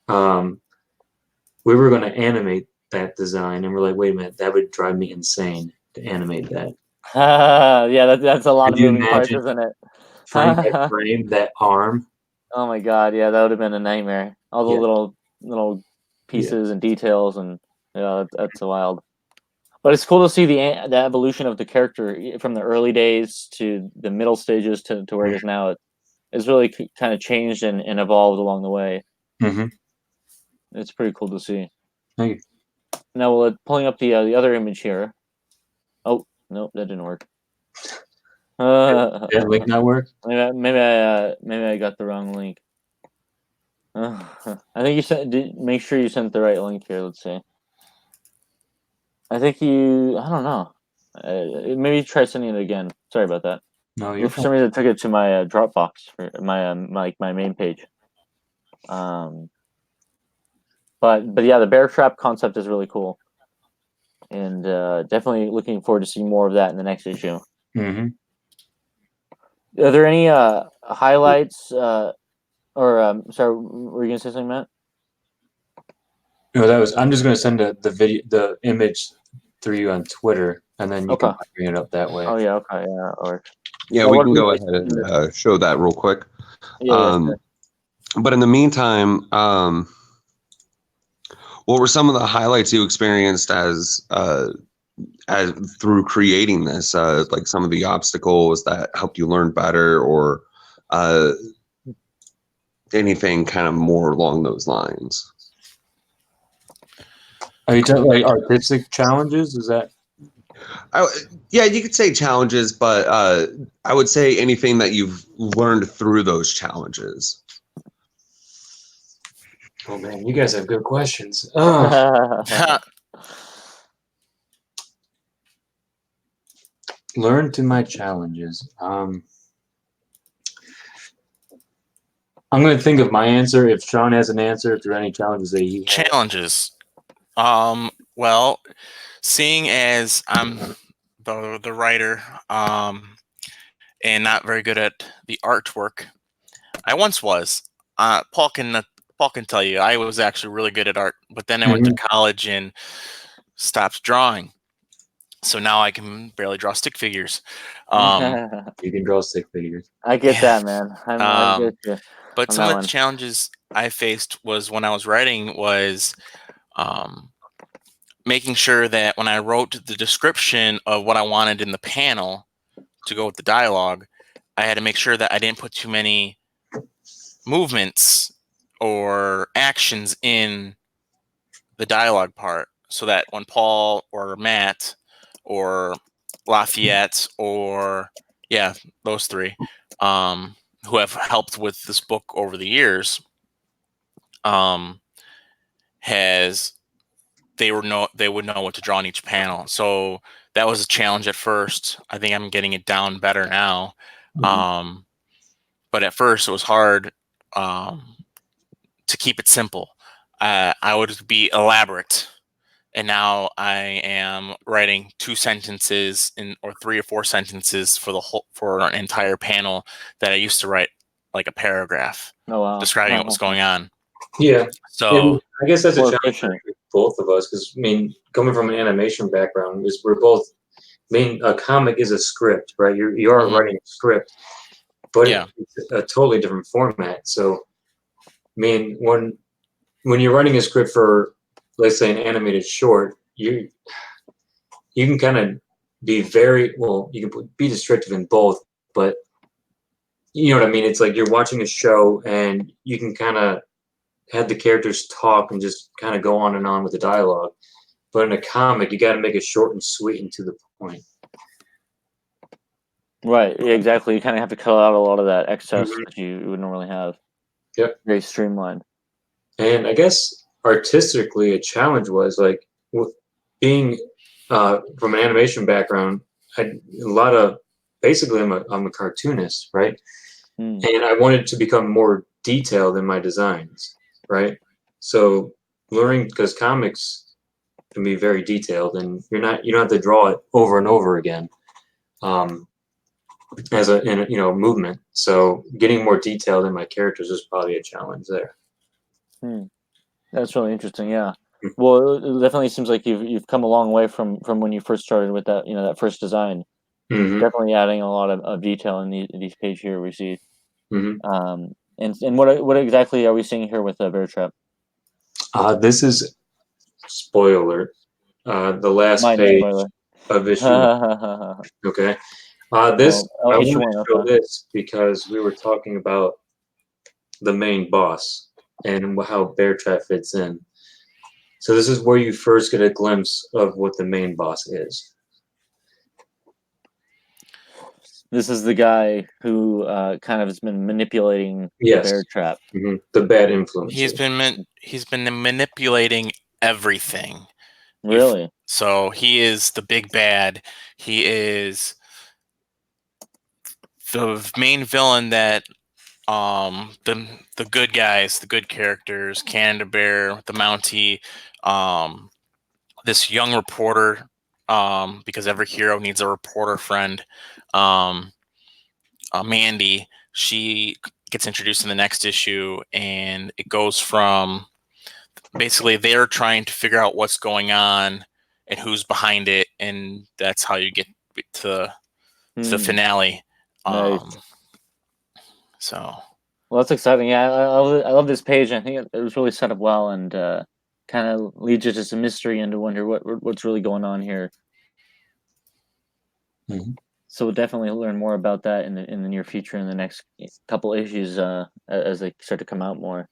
we were going to animate that design, and we're like, wait a minute, that would drive me insane to animate that. Yeah, that's a lot of moving parts, isn't it? Trying to frame that arm. Oh my god, yeah, that would have been a nightmare. All the little pieces and details, and that's wild. But it's cool to see the evolution of the character from the early days to the middle stages to where it is now. It's really kind of changed and evolved along the way. It's pretty cool to see. Thank you. Now, pulling up the other image here. Oh, no, that didn't work. That link not work? Maybe I got the wrong link. I think you sent. Make sure you sent the right link here. Let's see. I think you. I don't know. Maybe try sending it again. Sorry about that. No, you're for some reason, I took it to my Dropbox for my my main page. But yeah, the bear trap concept is really cool, and definitely looking forward to seeing more of that in the next issue. Are there any highlights? Sorry, were you gonna say something, Matt? No, I'm just gonna send the image through you on Twitter, and then you can bring it up that way. Oh yeah, okay, yeah, or yeah, we can go ahead and show that real quick. But in the meantime, what were some of the highlights you experienced as through creating this? Like some of the obstacles that helped you learn better, or anything kind of more along those lines? Are you talking like artistic challenges? Is that? Yeah, you could say challenges, but I would say anything that you've learned through those challenges. Oh man, you guys have good questions. Learn to my challenges. I'm going to think of my answer. If Sean has an answer, if there are any challenges that he has. Challenges. Well, seeing as I'm the writer, and not very good at the artwork, I once was. Paul can tell you I was actually really good at art, but then I went to college and stopped drawing. So now I can barely draw stick figures. You can draw stick figures. I get that, man. I get you. But some of the challenges I faced was when I was writing was making sure that when I wrote the description of what I wanted in the panel to go with the dialogue, I had to make sure that I didn't put too many movements or actions in the dialogue part, so that when Paul or Matt or Lafayette or those three who have helped with this book over the years they would know what to draw in each panel. So that was a challenge at first. I think I'm getting it down better now. But at first it was hard to keep it simple. I would be elaborate, and now I am writing 2 sentences or 3 or 4 sentences for an entire panel that I used to write like a paragraph describing what was going on. Yeah. So and I guess that's a more challenge for efficient. both of us, because I mean, coming from an animation background, is we're both. I mean, a comic is a script, right? You are writing a script, but it's a totally different format. So, I mean, when you're writing a script for, let's say, an animated short, you can kind of be you can be descriptive in both, but you know what I mean? It's like you're watching a show and you can kind of have the characters talk and just kind of go on and on with the dialogue. But in a comic, you got to make it short and sweet and to the point. Right. Yeah, exactly. You kind of have to cut out a lot of that excess that you would normally have. Yep. Very streamlined. And I guess artistically, a challenge was like being from an animation background. Basically, I'm a cartoonist, right? And I wanted to become more detailed in my designs, right? So learning, because comics can be very detailed, and you don't have to draw it over and over again as a movement. So getting more detailed in my characters is probably a challenge there. That's really interesting. Yeah. Well, it definitely seems like you've come a long way from when you first started with that that first design. Definitely adding a lot of detail in these page here we see. And what exactly are we seeing here with Bear Trap? This is spoiler. The last page of issue. Okay. I wanted to show this because we were talking about the main boss and how Bear Trap fits in. So this is where you first get a glimpse of what the main boss is. This is the guy who kind of has been manipulating Bear Trap. The bad influence. He's been manipulating everything. Really? So he is the big bad. He is the main villain that the good guys, the good characters, Canada Bear, the Mountie, this young reporter, because every hero needs a reporter friend. Mandy, she gets introduced in the next issue, and it goes from basically they're trying to figure out what's going on and who's behind it, and that's how you get to the finale. Nice. So, well, that's exciting. Yeah, I love this page. I think it was really set up well, and kind of leads you to some mystery and to wonder what's really going on here. So we'll definitely learn more about that in the near future, in the next couple issues, as they start to come out more.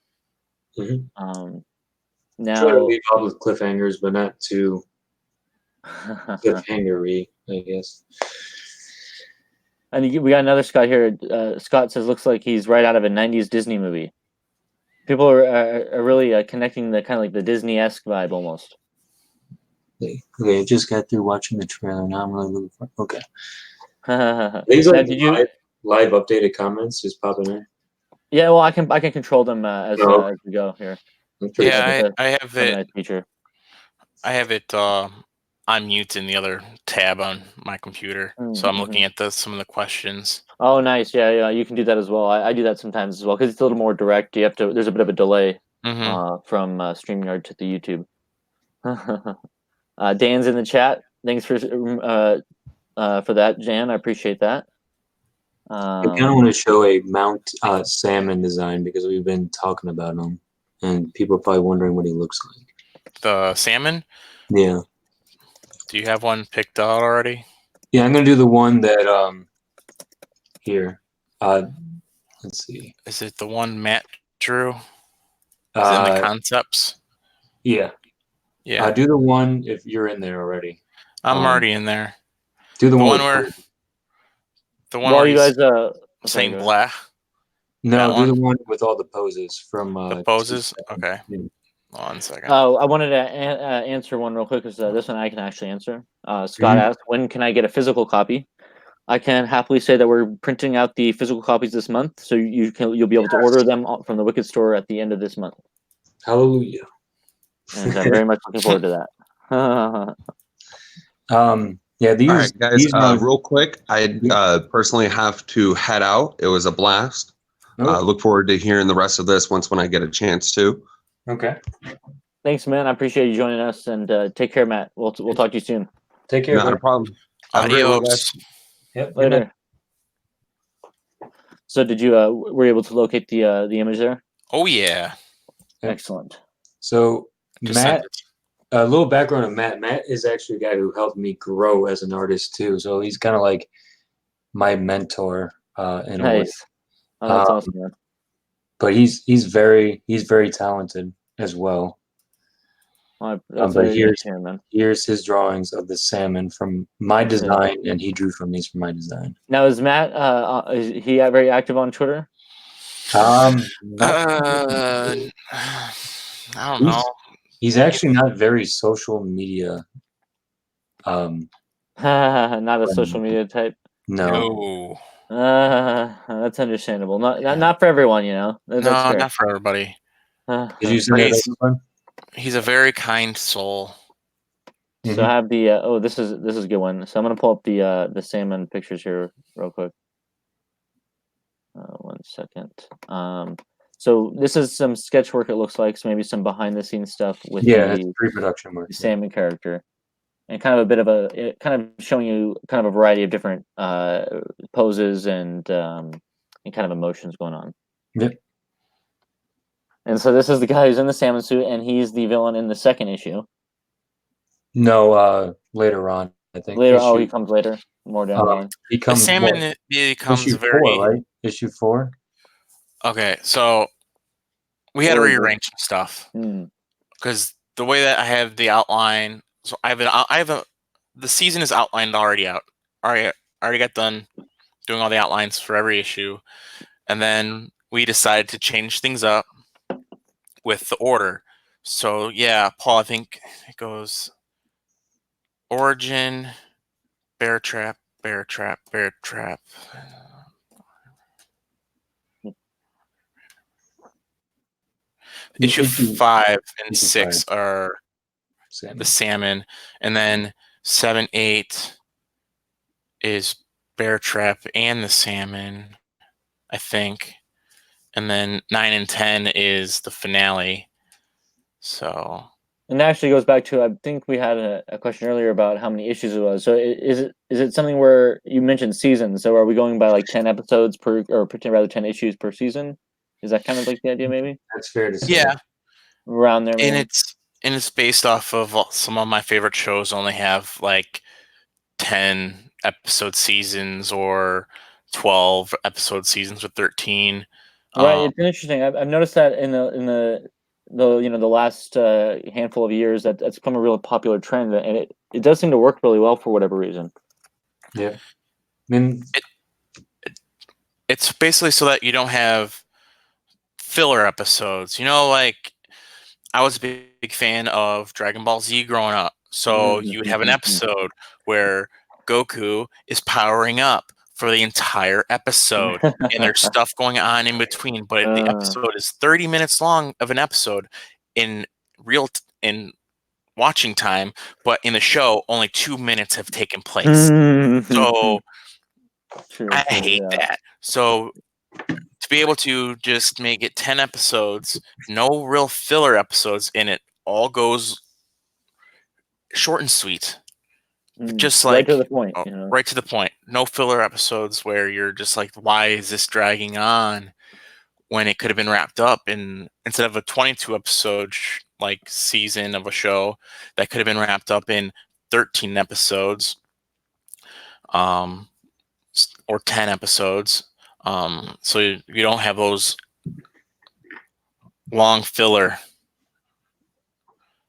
Now, try to leave out with cliffhangers, but not too cliffhanger-y, I guess. And we got another Scott here. Scott says, looks like he's right out of a 90s Disney movie. People are really connecting the kind of like the Disney-esque vibe almost. Okay, I just got through watching the trailer. Now I'm really looking for. Okay. These like live updated comments just popping in. Yeah, well, I can control them as we go here. Yeah, I have it. Nice feature. I have it on mute in the other tab on my computer, so I'm looking at some of the questions. Oh, nice. Yeah, you can do that as well. I do that sometimes as well because it's a little more direct. You have to. There's a bit of a delay from StreamYard to the YouTube. Dan's in the chat. Thanks for that, Jan. I appreciate that. I kind of want to show a Mount Salmon design because we've been talking about him, and people are probably wondering what he looks like. The salmon? Yeah. Do you have one picked out already? Yeah, I'm gonna do the one that here. Let's see. Is it the one Matt drew? Is it in the concepts? Yeah. Yeah. Do the one if you're in there already. I'm already in there. Do the, The one with where poses. While where you he's guys sorry, saying go ahead. blah. No, That do one? the one with all the poses from The poses? 2 Okay. Yeah. 1 second. I wanted to answer one real quick because this one I can actually answer. Scott Mhm. asked, "When can I get a physical copy?" I can happily say that we're printing out the physical copies this month, so you'll be able to order them from the Wikid store at the end of this month, Hallelujah. and I'm very much looking forward to that. Yeah, All right, guys. these ones. Real quick, I personally have to head out. It was a blast. Oh, Look forward to hearing the rest of this when I get a chance to. okay. Thanks, man. I appreciate you joining us, and take care, Matt. We'll talk to you soon. Take care. Not a Buddy. problem. Have a great one, guys. Adios. Yep. Good night. Later. So, did you were you able to locate the image there? Oh yeah. Yep. Excellent. So Just Matt, sent it. a little background on Matt. Matt is actually a guy who helped me grow as an artist too. So he's kind of like my mentor in a way. Nice. Oh, that's Um, awesome, man. But he's very talented as well. Well, that's But really nice to hear, man. here's his drawings of the salmon from my design, and he drew from these from my design. Now, is Matt? Is he very active on Twitter? Not I don't know. He's actually not very social media. Not a social media type. No. No. That's understandable. Not for everyone, you know. That's No, fair. not for everybody. Did you send But that over? he's a very kind soul. So I have the this is a good one. So I'm gonna pull up the salmon pictures here real quick. 1 second. So this is some sketch work. It looks like so maybe some behind the scenes stuff with it's the pre-production work. salmon character, and kind of a bit of kind of showing you kind of a variety of different poses and kind of emotions going on. Yep. And so this is the guy who's in the salmon suit, and he's the villain in the second issue. No, later on, I think. Later, he comes later, more down the line. He The comes salmon becomes issue very 4, right? Issue 4. Okay. So we had to Or is it- rearrange some stuff Hmm. because the way that I have the outline. So I have the season is outlined already out. Already got done doing all the outlines for every issue, and then we decided to change things up with the order. So yeah, Paul, I think it goes origin, bear trap, bear trap, bear trap. Issue 5 and issue 6 are Salmon. the salmon, and then 7, 8 is bear trap and the salmon, I think, and then 9 and 10 is the finale. So And that actually goes back to I think we had a question earlier about how many issues it was. So is it something where you mentioned seasons? So are we going by like 10 episodes per, or rather 10 issues per season? Is that kind of like the idea, maybe That's fair to say. yeah, around there? and Maybe? it's based off of some of my favorite shows only have like 10 episode seasons or 12 episode seasons with 13. Right, it's interesting. I've noticed that in the the last handful of years that's become a real popular trend, and it does seem to work really well for whatever reason. Yeah. I mean, It's basically so that you don't have filler episodes. You know, like I was a big fan of Dragon Ball Z growing up. So you would have an episode where Goku is powering up for the entire episode and there's stuff going on in between, but the episode is 30 minutes long of an episode in in watching time, but in the show only 2 minutes have taken place. So I hate that. So to be able to just make it 10 episodes, no real filler episodes in it, all goes short and sweet. Just like right to the point. You know? right to the point. No filler episodes where you're just like, why is this dragging on when it could have been wrapped up in instead of a 22 episode like season of a show that could have been wrapped up in 13 episodes or 10 episodes. So you don't have those long filler.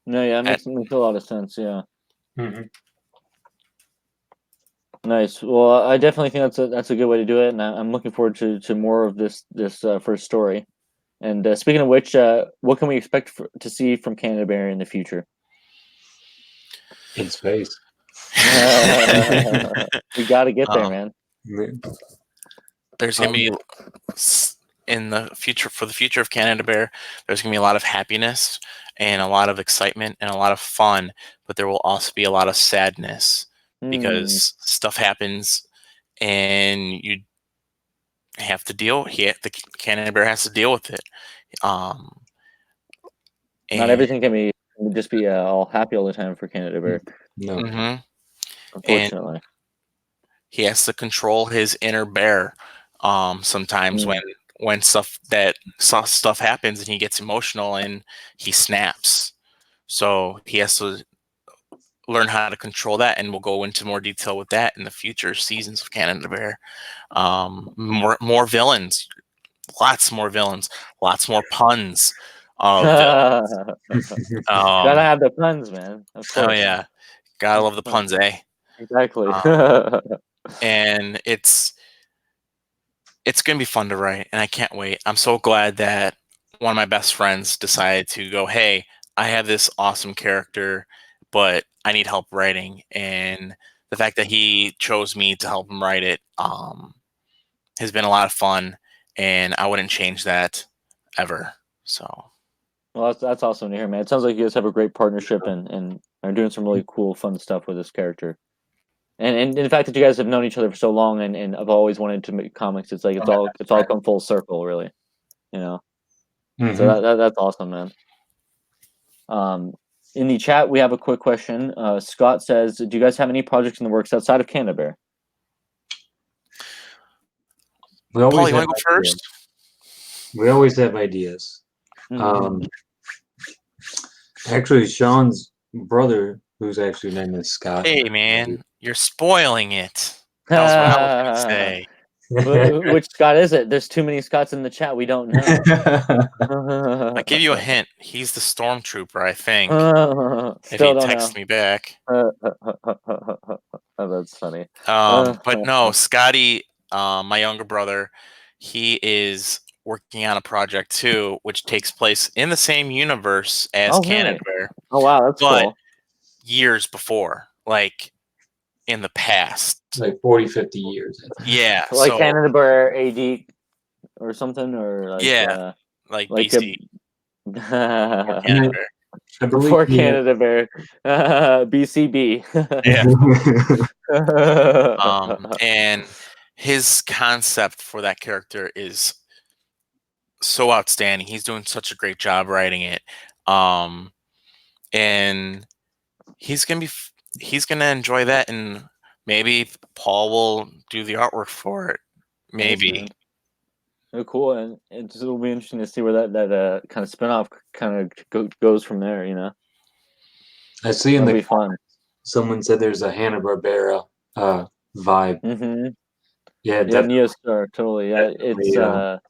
No, yeah, it makes a lot of sense. Yeah. Mhm. Nice. Well, I definitely think that's a good way to do it, and I'm looking forward to more of this first story. And speaking of which, what can we expect to see from Canada Bear in the future? In space. We got to get there, Um, man. There's gonna be in the future, for the future of Canada Bear, there's gonna be a lot of happiness and a lot of excitement and a lot of fun, but there will also be a lot of sadness Hmm. because stuff happens and you have to deal. The Canada Bear has to deal with it. Not And everything can just be all happy all the time for Canada Bear, No. mhm. unfortunately. He has to control his inner bear. Sometimes Mm. when stuff happens and he gets emotional and he snaps. So he has to learn how to control that, and we'll go into more detail with that in the future seasons of Canada Bear. More villains, lots more villains, lots more puns. Gotta Um, have the puns, man. Of oh course. yeah, gotta love the puns, eh? Exactly. And it's gonna be fun to write, and I can't wait. I'm so glad that one of my best friends decided to go, hey, I have this awesome character, but I need help writing. And the fact that he chose me to help him write it has been a lot of fun, and I wouldn't change that ever. So Well, that's awesome to hear, man. It sounds like you guys have a great partnership and are doing some really cool, fun stuff with this character. And the fact that you guys have known each other for so long and have always wanted to make comics, it's like it's all come full circle, really. You know. So Mhm. that's awesome, man. In the chat, we have a quick question. Scott says, "Do you guys have any projects in the works outside of Canada Bear?" We always Paul, you have want to go ideas. first? We always have ideas. Mhm. Actually, Sean's brother, whose actually name is Scott. Hey, man, you're spoiling it. That was what I was gonna say. Which Scott is it? There's too many Scots in the chat. We don't know. I'll give you a hint. He's the stormtrooper, I think. If Still he don't know. texts me back. Oh, that's funny. But no, Scotty, my younger brother, he is working on a project too, which takes place in the same universe as Oh, Canada really? Bear, Oh, wow, that's but cool. years before, like in the past. Like 40, 50 years. I think. Yeah. Like So Canada Bear AD or something, or yeah, like like BC or Canada Bear. I believe before he had- Canada Bear, BCB. Yeah. And his concept for that character is so outstanding. He's doing such a great job writing it. And he's gonna enjoy that, and maybe Paul will do the artwork for it. Nice, Maybe. man. Oh, cool, and it'll be interesting to see where that kind of spinoff kind of goes from there. You know, I see in that'll the be fun. someone said there's a Hanna-Barbera vibe. Mm-hmm. Yeah, Yeah, definitely, Neostar, totally. Yeah, it's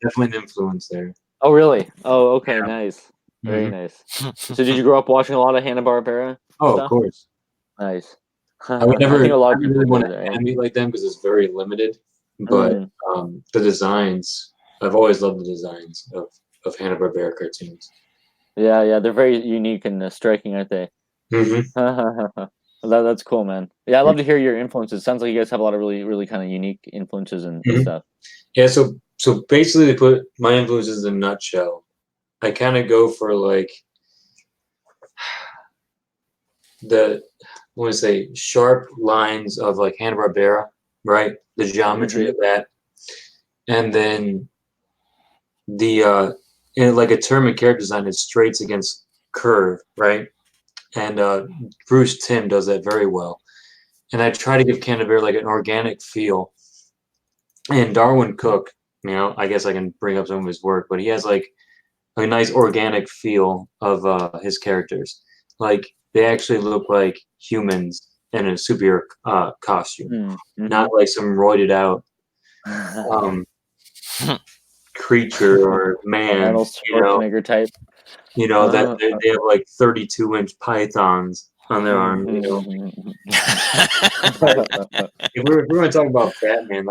definitely an influence there. Oh, really? Oh, okay, nice. Very Mhm. nice. So, did you grow up watching a lot of Hanna-Barbera Oh, of stuff? course. Nice. I would I never, think a lot I of really people want did, to right? animate like them because it's very limited. But Mm. the designs, I've always loved the designs of Hanna-Barbera cartoons. Yeah, they're very unique and striking, aren't they? Mm-hmm. That's cool, man. Yeah, I love to hear your influences. Sounds like you guys have a lot of really, really kind of unique influences and Mhm. stuff. Yeah, so basically, to put my influences in a nutshell, I kind of go for like I want to say sharp lines of like Hanna-Barbera, right? The geometry of that, and then the in like a term in character design is straights against curve, right? And Bruce Timm does that very well. And I try to give Canterbury like an organic feel. And Darwin Cook, I guess I can bring up some of his work, but he has like a nice organic feel of his characters. Like they actually look like humans in a superhero costume, Mm-hmm. not like some roided out. creature or man, Arnold Schwarzenegger type. that they have like 32-inch pythons on their arm. If we're going to talk about Batman,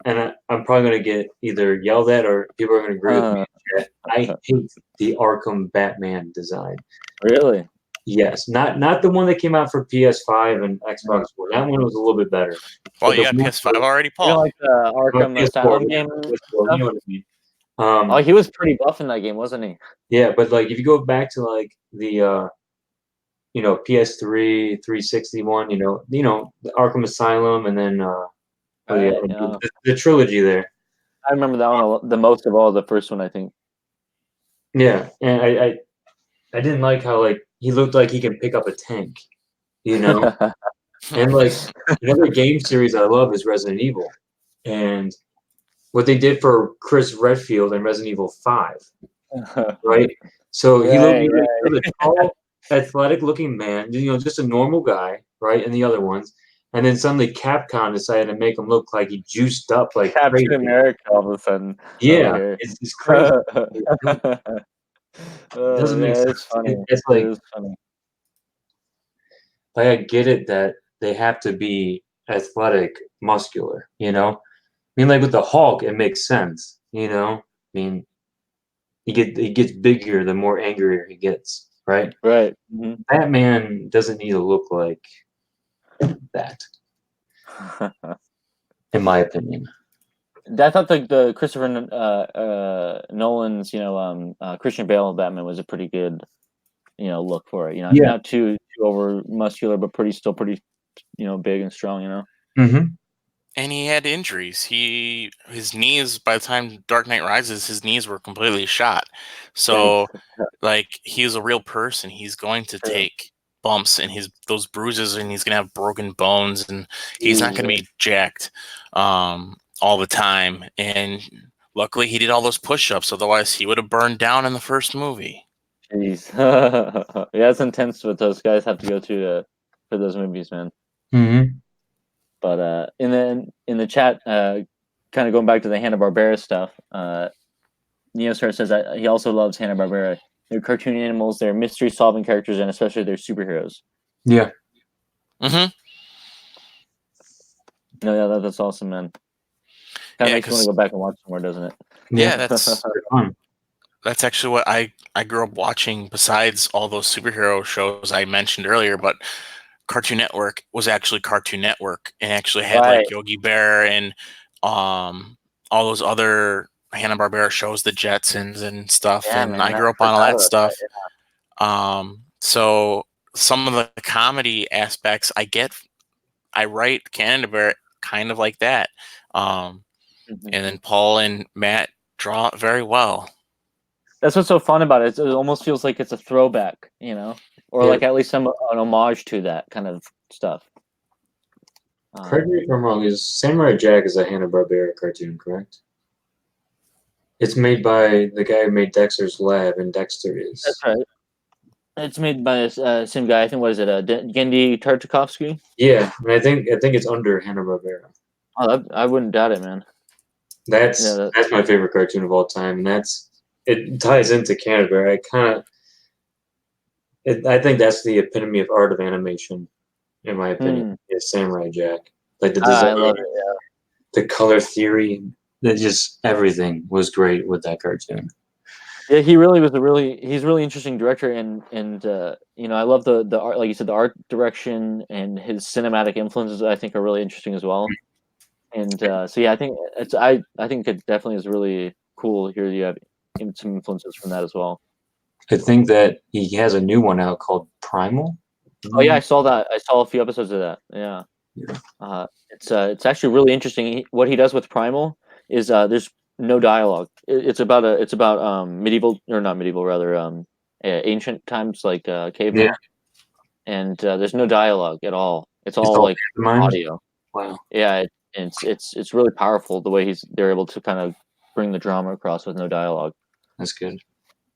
I'm probably going to get either yelled at or people are going to agree with me. In chat. I hate the Arkham Batman design. Really? Yes, not the one that came out for PS5 and Xbox One. That one was a little bit better. Well, But you the got one PS5 for- already, You Paul. know, like the Arkham PS4, Asylum game. PS4, you know what I mean? Oh, he was pretty buff in that game, wasn't he? Yeah, but like if you go back to like the PS3 361, the Arkham Asylum, and then the trilogy there. I remember that one the most of all, the first one, I think. Yeah, and I didn't like how like he looked like he can pick up a tank, and like another game series I love is Resident Evil, and what they did for Chris Redfield in Resident Evil 5, right? So he looked like a tall, athletic-looking man, just a normal guy, right? And the other ones, and then suddenly Capcom decided to make him look like he juiced up like crazy. Captain America all of a sudden. Yeah, Okay. it's crazy. It doesn't make sense. It's funny. It's like, it is funny. I get it that they have to be athletic, muscular, I mean, like with the Hulk, it makes sense, I mean, he gets bigger the more angrier he gets, right? Right. Batman doesn't need to look like that, in my opinion. I thought the Christopher Nolan's Christian Bale Batman was a pretty good look for it. Not too over muscular, but still pretty big and strong. Mm-hmm. And he had injuries. His knees, by the time Dark Knight Rises, his knees were completely shot. So, like, he's a real person. He's going to take bumps and those bruises, and he's gonna have broken bones, and he's not gonna be jacked all the time. And luckily, he did all those push-ups. Otherwise, he would have burned down in the first movie. Jeez, yeah, it's intense what those guys have to go through for those movies, man. Mm-hmm. But in the chat, kind of going back to the Hanna-Barbera stuff, Neostar says that he also loves Hanna-Barbera. They're cartoon animals, they're mystery-solving characters, and especially they're superheroes. Yeah. Mm-hmm. No, yeah, that's awesome, man. Kind of makes you want to go back and watch some more, doesn't it? Yeah, that's fun. That's actually what I grew up watching. Besides all those superhero shows I mentioned earlier, but Cartoon Network was actually Cartoon Network, and actually had like Yogi Bear and all those other Hanna-Barbera shows, the Jetsons and stuff. Yeah, and man, I grew up on all that stuff. So some of the comedy aspects I write Canada Bear kind of like that. And then Paul and Matt draw it very well. That's what's so fun about it. It almost feels like it's a throwback, or like at least an homage to that kind of stuff. Correct me if I'm wrong. Samurai Jack is a Hanna-Barbera cartoon, correct? It's made by the guy who made Dexter's Lab, and Dexter is. That's right. It's made by the same guy. I think. What is it? Gendy Tartakovsky. Yeah, and I think it's under Hanna-Barbera. Oh, I wouldn't doubt it, man. That's my favorite cartoon of all time, and it ties into Canada. I think that's the epitome of art of animation, in my opinion. Is Samurai Jack, like the design, I love it. Yeah. The color theory, just everything was great with that cartoon. Yeah, he really was he's a really interesting director, and I love the art, like you said, the art direction and his cinematic influences. I think are really interesting as well. And so yeah, I think it definitely is really cool here. You have some influences from that as well. I think that he has a new one out called Primal. Oh yeah, I saw that. I saw a few episodes of that. Yeah. It's actually really interesting. What he does with Primal is there's no dialogue. It's about medieval, or not medieval, rather ancient times, like cavemen. Yeah. And there's no dialogue at all. It's all like audio. Wow. Yeah, it's really powerful the way they're able to kind of bring the drama across with no dialogue. That's good.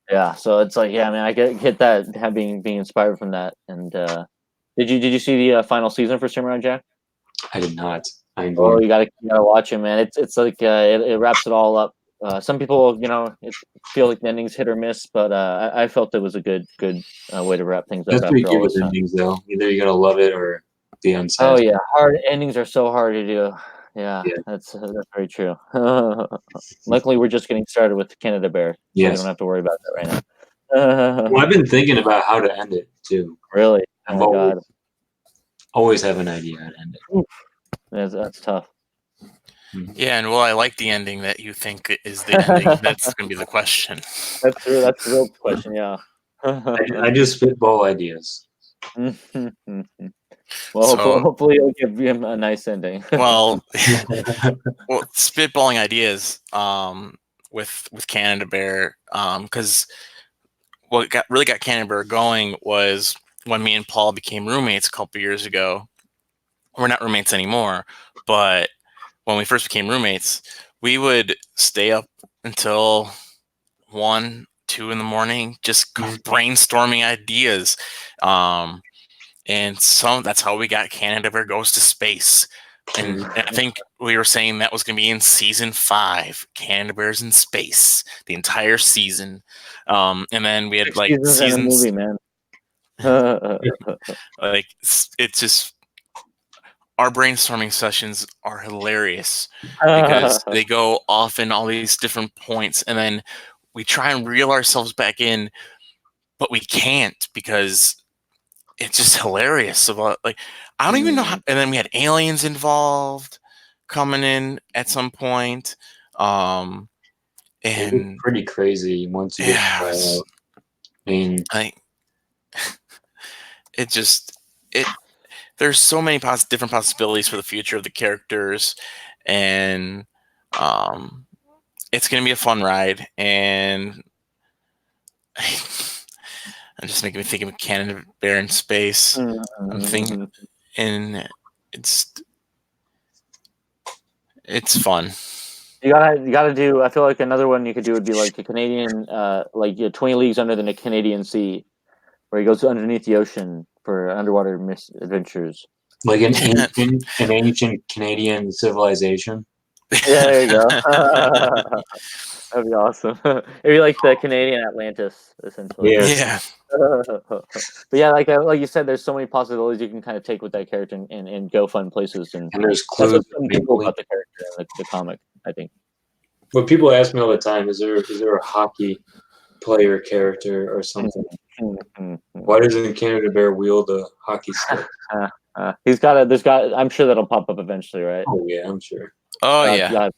Yeah, so it's like, yeah, man, I get that being inspired from that. And did you see the final season for Samurai Jack? I did not. You gotta watch it, man. It's like it wraps it all up Some people, feel like the ending's hit or miss, but I felt it was a good way to wrap things up That's pretty after good all with this time. endings, though. Either you're gonna love it or be Oh unsatisfied. yeah, hard endings are so hard to do. Yeah, Yeah. that's very true. Luckily, we're just getting started with Canada Bear, so we Yes. don't have to worry about that right now. Well, I've been thinking about how to end it too. Really? Oh I've my god, always have an idea how to end it. that's tough. Yeah, and will I like the ending that you think is the ending? That's going to be the question. That's true. That's the real question. Yeah. I just spitball ideas. Well, So- hopefully it'll give him a nice ending. Well, spitballing ideas with Canada Bear, because what really got Canada Bear going was when me and Paul became roommates a couple years ago. We're not roommates anymore, but when we first became roommates, we would stay up until 1, 2 in the morning, just brainstorming ideas. And that's how we got Canada Bear Goes to Space. And I think we were saying that was going to be in season 5, Canada Bears in Space, the entire season. And then we had 6 like seasons and a movie, man. like it's just, our brainstorming sessions are hilarious because they go off in all these different points, and then we try and reel ourselves back in, but we can't because it's just hilarious. About like, I don't even know how. And then we had aliens involved coming in at some point, and It's pretty crazy once you get yeah, out. I mean, there's so many different possibilities for the future of the characters, and it's gonna be a fun ride. And I'm just making me think of Canada Bear in Space. I'm thinking, and it's fun. You gotta do. I feel like another one you could do would be like a Canadian, 20 Leagues Under the Canadian Sea, where he goes underneath the ocean for underwater adventures. like an ancient Canadian civilization. Yeah, there you go. That'd be awesome. It'd be like the Canadian Atlantis, essentially. Yeah. But yeah, like you said, there's so many possibilities you can kind of take with that character and go fun places. And there's that's clues. what's cool about the character in the comic, I think. What people ask me all the time is there a hockey player character or something? Why doesn't Canada Bear wield a hockey stick? I'm sure that'll pop up eventually, right? Oh yeah, I'm sure. Oh yeah.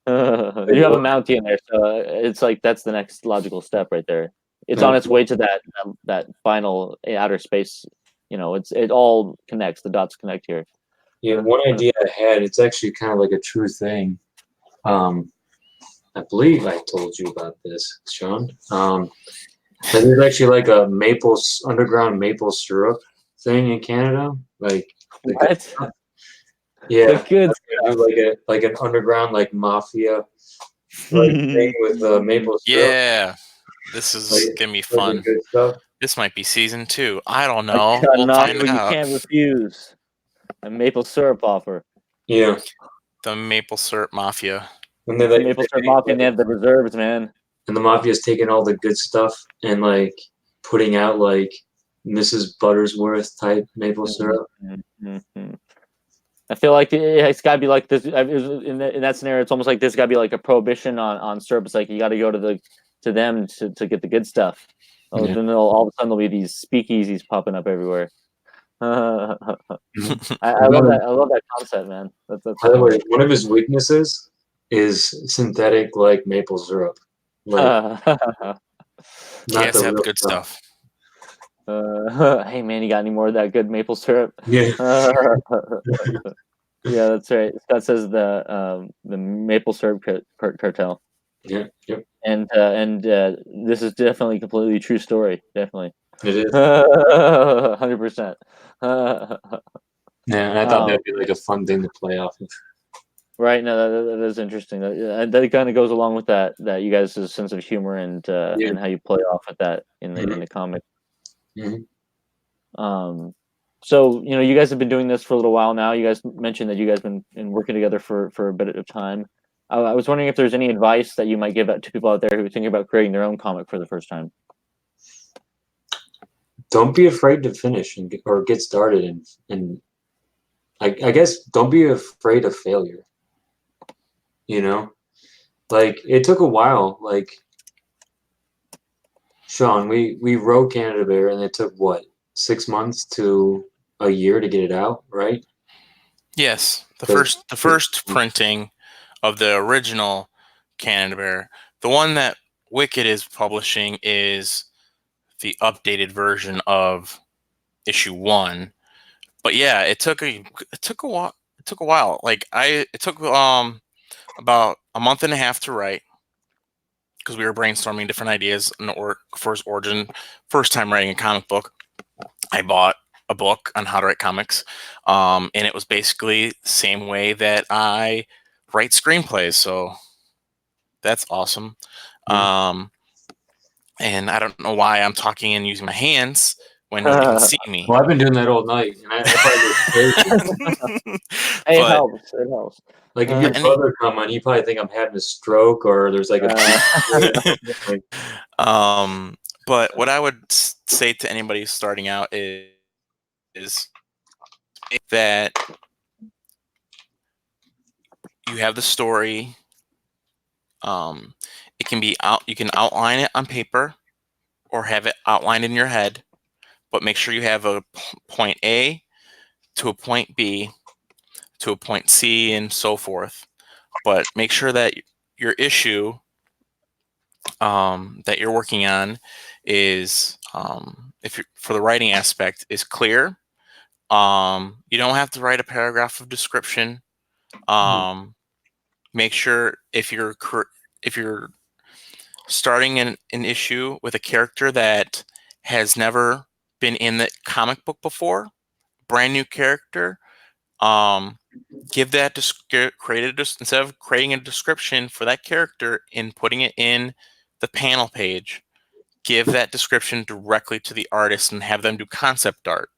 You have a Mountie in there, so it's like that's the next logical step right there. It's on its way to that final outer space. It all connects. The dots connect here. Yeah, one idea I had. It's actually kind of like a true thing. I believe I told you about this, Sean. There's actually like a underground maple syrup thing in Canada. Like What? Yeah, The good do like an underground like mafia thing with maple syrup. Yeah, this is gonna be fun. Good stuff. This might be season 2. I don't know. We'll not find what out. You can't refuse a maple syrup offer. Yeah, the maple syrup mafia. and they The maple syrup mafia, and they have the reserves, man. And the mafia's taking all the good stuff and like putting out like Mrs. Buttersworth type maple syrup. I feel like it's got to be like this in that scenario. It's almost like this got to be like a prohibition on syrup. It's like you got to go to them to get the good stuff. Yeah. Then all of a sudden there'll be these speakeasies popping up everywhere. I love that. I love that concept, man. That's By the way, one of his weaknesses is synthetic like maple syrup. Like, He has to have good stuff. Hey man, you got any more of that good maple syrup? Yeah. Yeah, that's right. Scott says the maple syrup cartel. Yeah. Yep. And this is definitely a completely true story. Definitely. It is. 100%. Yeah, and I thought that'd be like a fun thing to play off of. Right. No, that is interesting. That kind of goes along with that you guys' sense of humor and how you play off at that in the comic. So you guys have been doing this for a little while now. You guys mentioned that you guys been working together for a bit of time. I was wondering if there's any advice that you might give to people out there who are thinking about creating their own comic for the first time. Don't be afraid to finish or get started, and I guess don't be afraid of failure. You know, like it took a while. Like Sean, we wrote Canada Bear, and it took what, 6 months to a year to get it out, right? Yes, the Does- first printing of the original Canada Bear. The one that Wikid is publishing is the updated version of issue 1. But yeah, it took a while. It took a while. Like it took about a month and a half to write because we were brainstorming different ideas for his origin. First time writing a comic book, I bought a book on how to write comics, and it was basically the same way that I write screenplays. So that's awesome. And I don't know why I'm talking and using my hands when nobody can see me. Well, I've been doing that all night, and I probably Hey, it But- helps. It helps. like if your And- brother come on, you probably think I'm having a stroke or there's like a like, But what I would say to anybody starting out is that you have the story. It can be out. You can outline it on paper, or have it outlined in your head. But make sure you have a point A to a point B to a point C and so forth. But make sure that your issue that you're working on is, if you're, for the writing aspect, is clear. You don't have to write a paragraph of description. Make sure if you're starting an issue with a character that has never been in the comic book before, brand new character, give that instead of creating a description for that character and putting it in the panel page, give that description directly to the artist and have them do concept art.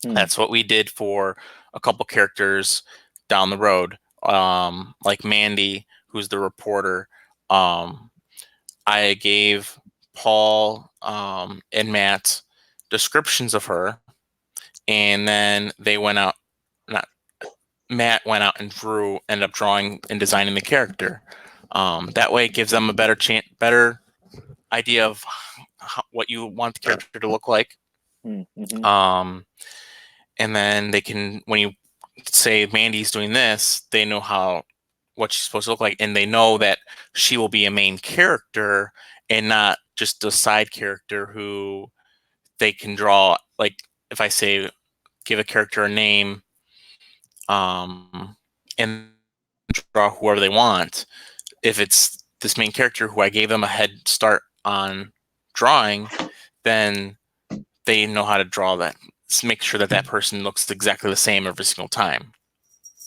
That's what we did for a couple characters down the road, like Mandy, who's the reporter. I gave Paul and Matt descriptions of her, and then they went out. Matt went out and ended up drawing and designing the character. That way, it gives them a better idea of what you want the character to look like. Mm-hmm. And then they can, when you say Mandy's doing this, they know what she's supposed to look like, and they know that she will be a main character and not just a side character who they can draw. Like if I say, give a character a name, and draw whoever they want. If it's this main character who I gave them a head start on drawing, then they know how to draw that. So make sure that that person looks exactly the same every single time.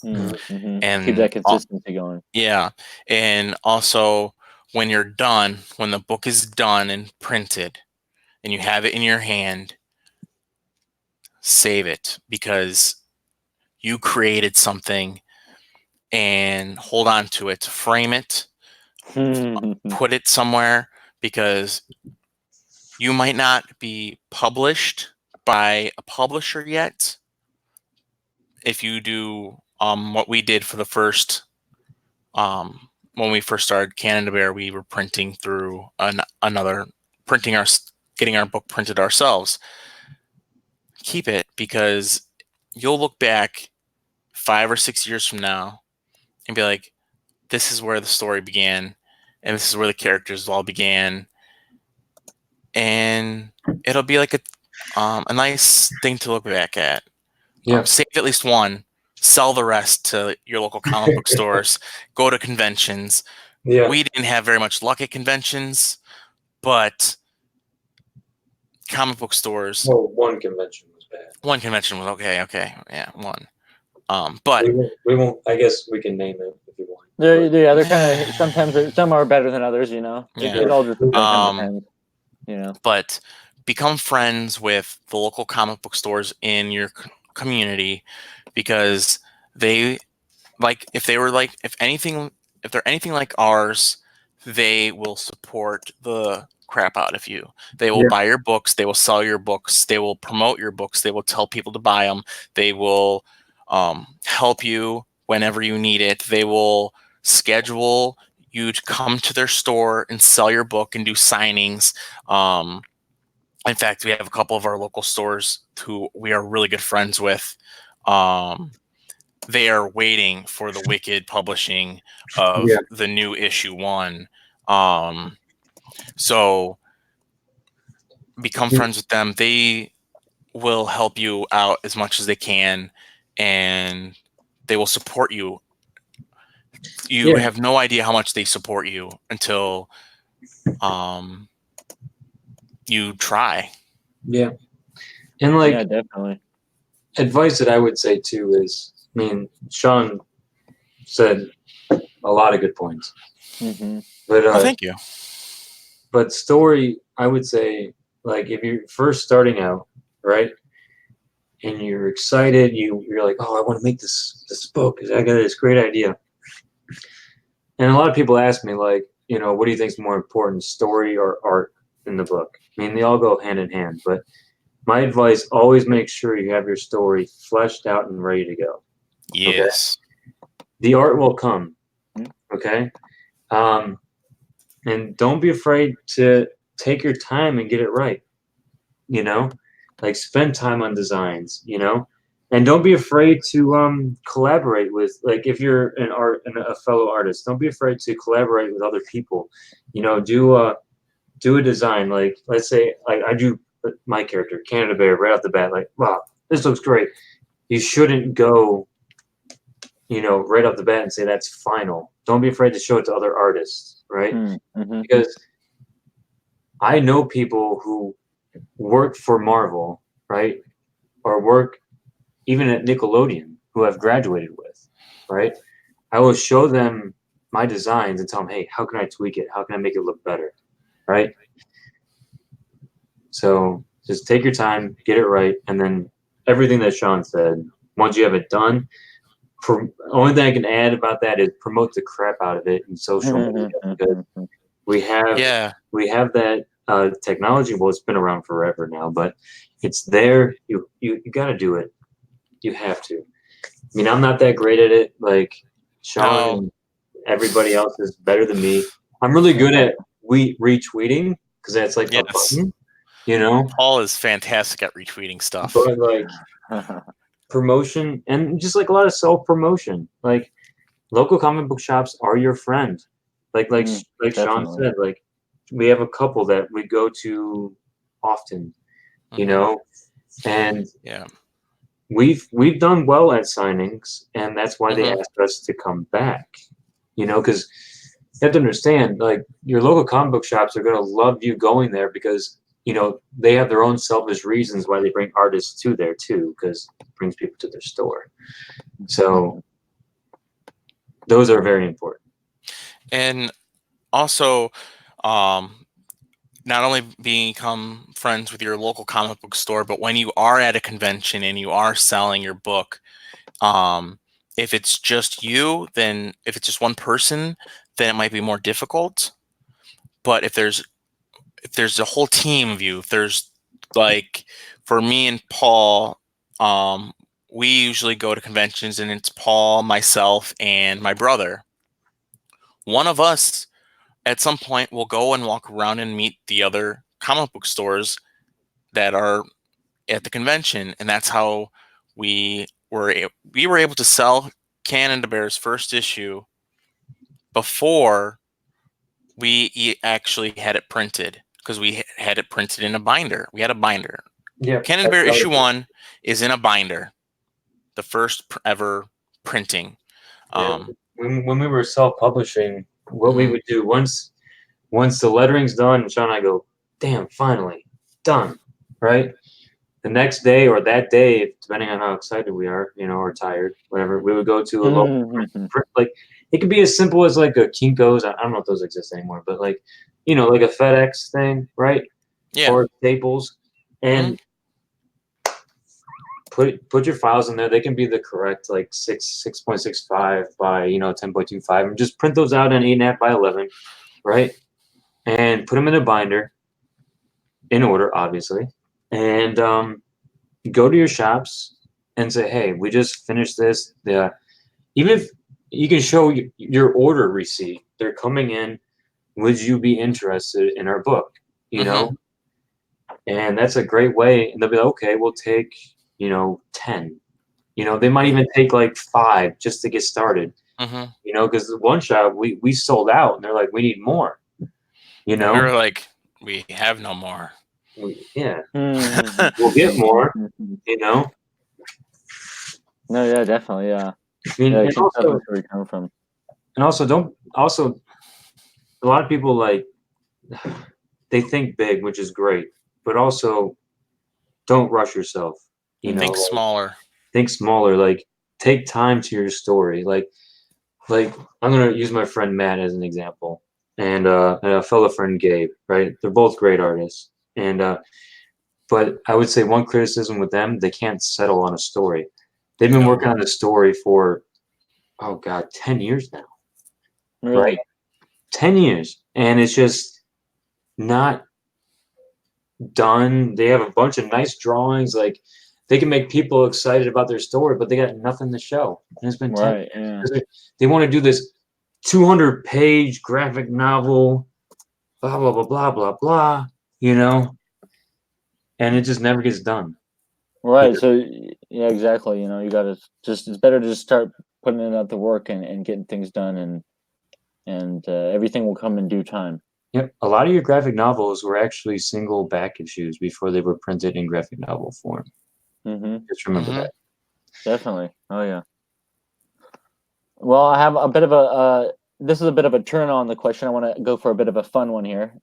Mm-hmm. And keep that consistency going. Yeah. And also, when you're done, when the book is done and printed and you have it in your hand, save it, because you created something, and hold on to it, frame it, put it somewhere, because you might not be published by a publisher yet. If you do what we did for the first, when we first started Canada Bear, we were printing through getting our book printed ourselves. Keep it, because you'll look back 5 or 6 years from now and be like, this is where the story began, and this is where the characters all began, and it'll be like a nice thing to look back at. Yeah. Save at least one, sell the rest to your local comic book stores, go to conventions. Yeah. We didn't have very much luck at conventions, but comic book stores. Well, one convention was bad. One convention was okay, yeah, one. But We won't. I guess we can name it if you want. They're kind of sometimes some are better than others. You know, Yeah. it all just kind of depends. You know, but become friends with the local comic book stores in your community, because they, like, if if they're anything like ours, they will support the crap out of you. They will Yeah. buy your books. They will sell your books. They will promote your books. They will tell people to buy them. They will help you whenever you need it. They will schedule you to come to their store and sell your book and do signings. In fact, we have a couple of our local stores who we are really good friends with. They are waiting for the Wikid publishing of Yeah. the new issue 1. So become friends with them. They will help you out as much as they can, and they will support you. You Yeah. have no idea how much they support you until you try. Yeah. And like Yeah, definitely. advice that I would say too is, I mean, Sean said a lot of good points, Hmm. but Oh, thank you. but story, I would say, like if you're first starting out, right, and you're excited, you're like, oh, I want to make this book. I got this great idea. And a lot of people ask me, like, you know, what do you think is more important, story or art in the book? I mean, they all go hand in hand, but my advice, always make sure you have your story fleshed out and ready to go. Yes. The art will come, Mhm. okay? And don't be afraid to take your time and get it right, you know? Like spend time on designs, you know? And don't be afraid to collaborate with, like if you're a fellow artist, don't be afraid to collaborate with other people. You know, do a design, like let's say like I do my character, Canada Bear, right off the bat, like, wow, this looks great. You shouldn't go, you know, right off the bat and say that's final. Don't be afraid to show it to other artists, right? Mm-hmm. Because I know people who work for Marvel, right? Or work even at Nickelodeon who I've graduated with, right? I will show them my designs and tell them, hey, how can I tweak it? How can I make it look better? Right? So just take your time, get it right, and then everything that Sean said, once you have it done, only thing I can add about that is promote the crap out of it in social media, because we have Yeah. that technology. Well, it's been around forever now, but it's there. You got to do it. You have to. I mean, I'm not that great at it. Like Sean No. and everybody else is better than me. I'm really good at retweeting because that's like a Yes. button, you know. Paul is fantastic at retweeting stuff. But like promotion and just like a lot of self promotion, like local comic book shops are your friend. Like Sean Definitely. said, like we have a couple that we go to often, you Mhm. know, and Yeah. we've done well at signings, and that's why they Mhm. asked us to come back, you know, because you have to understand, like your local comic book shops are going to love you going there because, you know, they have their own selfish reasons why they bring artists to there too, because it brings people to their store. So those are very important. And also, not only become friends with your local comic book store, but when you are at a convention and you are selling your book, if it's just you, then if it's just one person, then it might be more difficult. But if there's a whole team of you, if there's like for me and Paul, we usually go to conventions and it's Paul, myself, and my brother. One of us at some point will go and walk around and meet the other comic book stores that are at the convention, and that's how we were able to sell Canada Bear's first issue before we actually had it printed, because we had it printed in a binder. We had a binder. Yeah, Canada Bear issue 1 is in a binder, the first ever printing. Yeah. When we were self-publishing, what we Mhm. would do once the lettering's done, Sean and I go, damn, finally done, right? The next day or that day, depending on how excited we are, you know, or tired, whatever, we would go to a local print. Like it could be as simple as like a Kinko's. I don't know if those exist anymore, but like, you know, like a FedEx thing, right? Yeah. Or Staples, and put your files in there. They can be the correct like 6.65 by 10.25, and just print those out on 8.5 by 11, right? And put them in a binder, in order, obviously, and go to your shops and say, hey, we just finished this. Even if you can show your order receipt, they're coming in. Would you be interested in our book? And that's a great way. And they'll be like, okay, we'll take 10. They might even take like 5 just to get started. Because the one shop we sold out, and they're like, we need more. We were like, we have no more. Yeah, we'll get more. No, yeah, definitely, yeah. I mean, Yeah, and keep also, where you're coming from. and also a lot of people like they think big, which is great, but also don't rush yourself. Think smaller. Think smaller. Like, take time to your story. Like I'm gonna use my friend Matt as an example, and a fellow friend Gabe. Right, they're both great artists, and but I would say one criticism with them, they can't settle on a story. They've been working on a story for 10 years now. Really? Right, 10 years, and it's just not done. They have a bunch of nice drawings, like they can make people excited about their story, but they got nothing to show. And it's been 10 Right, yeah. They want to do this 200-page graphic novel, blah blah blah blah blah blah, and it just never gets done. Right. So yeah, exactly. You gotta it's better to just start putting in out the work and getting things done, and everything will come in due time. Yep. A lot of your graphic novels were actually single back issues before they were printed in graphic novel form. Just remember that. Definitely. Oh yeah. Well, I have a bit of a this is a bit of a turn on the question. I want to go for a bit of a fun one here.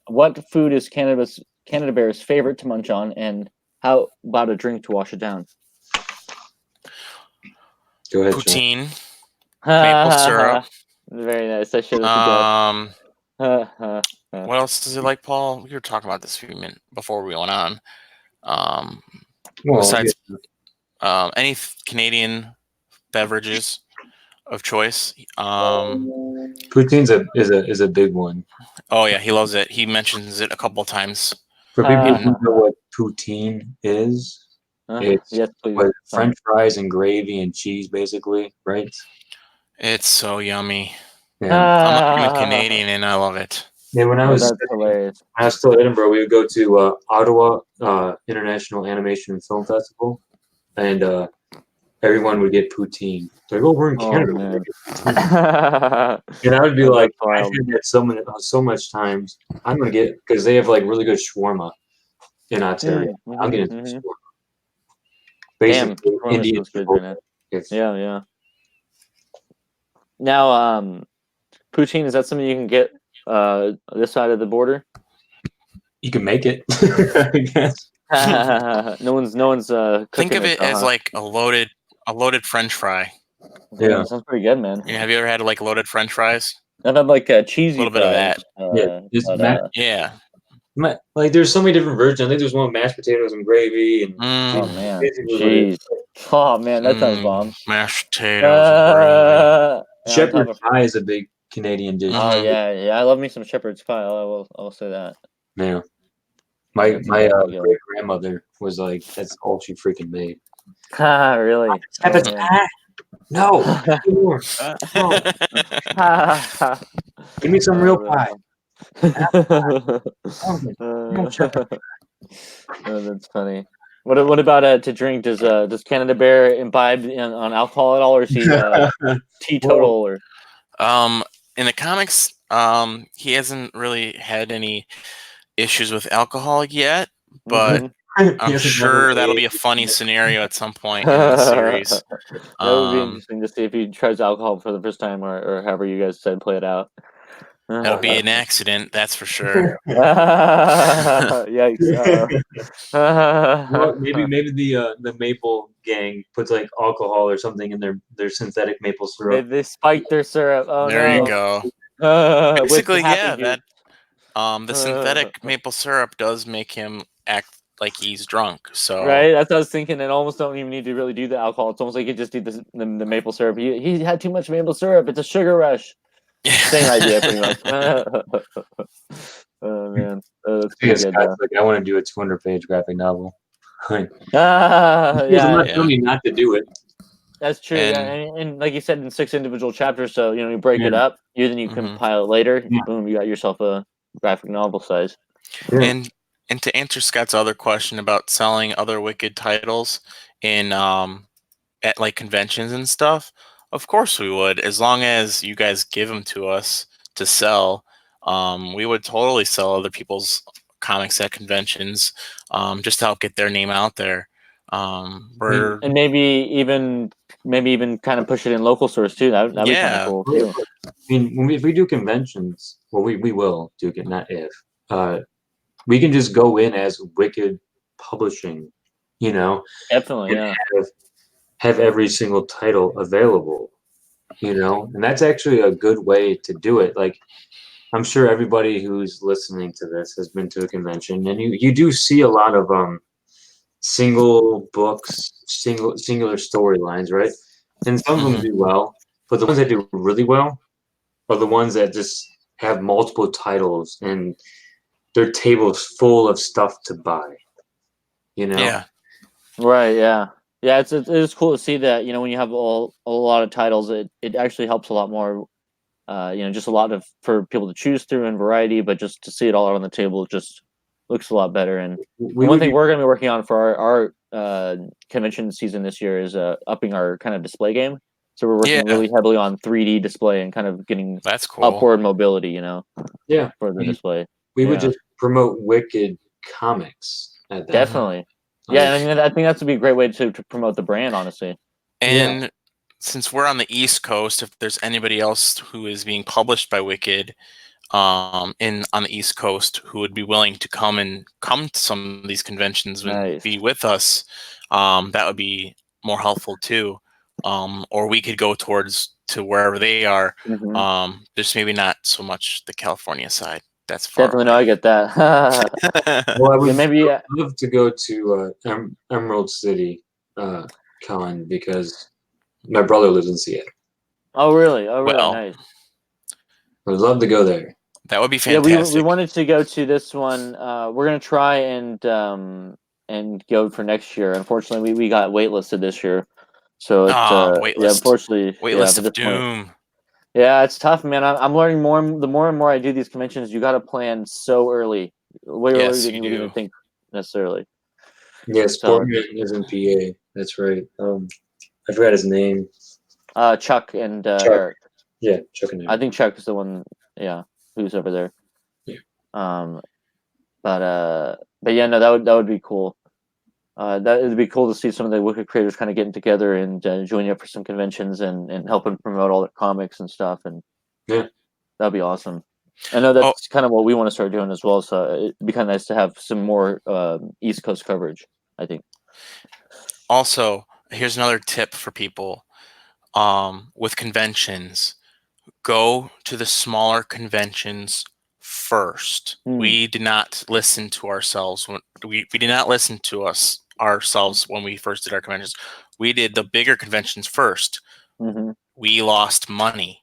What food is Canada Bear's favorite to munch on, and how about a drink to wash it down? Go ahead, Sean. Poutine, maple syrup. Very nice. I should have suggested. What else is it like, Paul? We were talking about this before we went on. Besides any Canadian beverages of choice. Poutine's is a big one. Oh yeah, he loves it. He mentions it a couple of times. For people who don't know what poutine is, it's yes, please. with French fries and gravy and cheese, basically, right? It's so yummy. Yeah. I'm not even Canadian, and I love it. Yeah, when I was still at Edinburgh, we would go to Ottawa International Animation and Film Festival, and everyone would get poutine. They're like, oh, we're in Canada. And I would be like, I've had that so much times. I'm gonna get, because they have like really good shawarma in Ontario. I'll get into shawarma. Basically, Indian food. Yeah. Now, poutine, is that something you can get this side of the border? You can make it, I guess. No one's think of it as like a loaded French fry. Yeah, sounds pretty good, man. Have you ever had like loaded French fries? I've had like cheesy a little bit of that. Yeah, like there's so many different versions. I think there's one with mashed potatoes and gravy and oh man, jeez. Oh man, that sounds bomb. Mashed potatoes. Shepherd's pie is a big Canadian dish. Oh yeah, I love me some shepherd's pie. I'll say that. Yeah, my great grandmother was like, that's all she freaking made. Really? Shepherd's pie? No. Give me some real pie. That's funny. What about to drink? Does Canada Bear imbibe on alcohol at all, or is he teetotal? Or in the comics, he hasn't really had any issues with alcohol yet, but I'm sure that'll be a funny scenario at some point in the series. That would be interesting to see if he tries alcohol for the first time, or however you guys said play it out. That'll be an accident, that's for sure. Yikes! Well, maybe the Maple gang puts like alcohol or something in their synthetic maple syrup. They spiked their syrup. Oh, there no. You go. Basically, yeah, that the synthetic maple syrup does make him act like he's drunk. So Right, that's what I was thinking. And almost don't even need to really do the alcohol. It's almost like you just do the maple syrup. He had too much maple syrup. It's a sugar rush. Same idea, pretty much. Oh man, that's pretty Yes, good. guys, like I want to do a 200-page graphic novel. Like, Yeah, I'm not Yeah. telling you not to do it. that's true. Yeah, And- and like you said, in 6 individual chapters. So you break it Yeah. up. Then you Mhm. compile it later. Yeah. Boom, you got yourself a graphic novel size. Yeah. And to answer Scott's other question about selling other Wicked titles in at like conventions and stuff, of course we would, as long as you guys give them to us to sell. We would totally sell other people's comics at conventions, just to help get their name out there. We're And maybe even kind of push it in local stores too. That'd be kind of yeah, cool too. I mean, if we do conventions, well, we will do it, not if. We can just go in as Wicked Publishing, Definitely, and yeah. have every single title available, and that's actually a good way to do it. Like, I'm sure everybody who's listening to this has been to a convention, and you do see a lot of single books, singular storylines, right? And some of them Mhm. do well, but the ones that do really well are the ones that just have multiple titles and their table's full of stuff to buy. yeah, Right, yeah. Yeah, it is cool to see that, when you have a lot of titles, it actually helps a lot more, just a lot of for people to choose through and variety, but just to see it all out on the table just looks a lot better. And We one would thing be, we're going to be working on for our convention season this year is upping our kind of display game. So we're working yeah, really heavily on 3D display and kind of getting that's cool. upward mobility, yeah, for the display. we would Yeah. just promote Wicked comics at that. Definitely. Like, Yeah, and I think that's would be a great way to promote the brand, honestly. And since we're on the East Coast, if there's anybody else who is being published by Wicked, in on the East Coast who would be willing to come to some of these conventions and Nice. be with us, that would be more helpful too. Or we could go towards to wherever they are. Mhm. Just maybe not so much the California side. That's far Definitely, no, away. I get that. well, I Yeah, would maybe. love to go to Emerald City Con because my brother lives in Seattle. Oh, really? Oh, really? Well, Nice. I would love to go there. that would be Yeah, we fantastic. wanted to go to this one. We're gonna try and go for next year. Unfortunately, we got waitlisted this year, so it's yeah. Waitlist. Unfortunately, yeah. Waitlist For of this point, Doom. yeah, it's tough, man. I'm learning more. The more and more I do these conventions, you got to plan so early, way earlier Yes, than you you would even do. think necessarily. Yeah, So, Sportman is in PA. That's right. I forgot his name. Chuck and Chuck. Eric. Yeah, Chuck and I think Chuck is the one. Yeah, who's over there. Yeah. But yeah, no, that would be cool. That it'd be cool to see some of the Wicked creators kind of getting together and joining up for some conventions and helping promote all their comics and stuff. And Yeah. that'd be awesome. I know that's kind of what we want to start doing as well. So it'd be kind of nice to have some more East Coast coverage, I think. Also, here's another tip for people. With conventions, go to the smaller conventions first. We did not listen to ourselves when we did not listen to ourselves when we first did our conventions. We did the bigger conventions first. Mm-hmm. We lost money.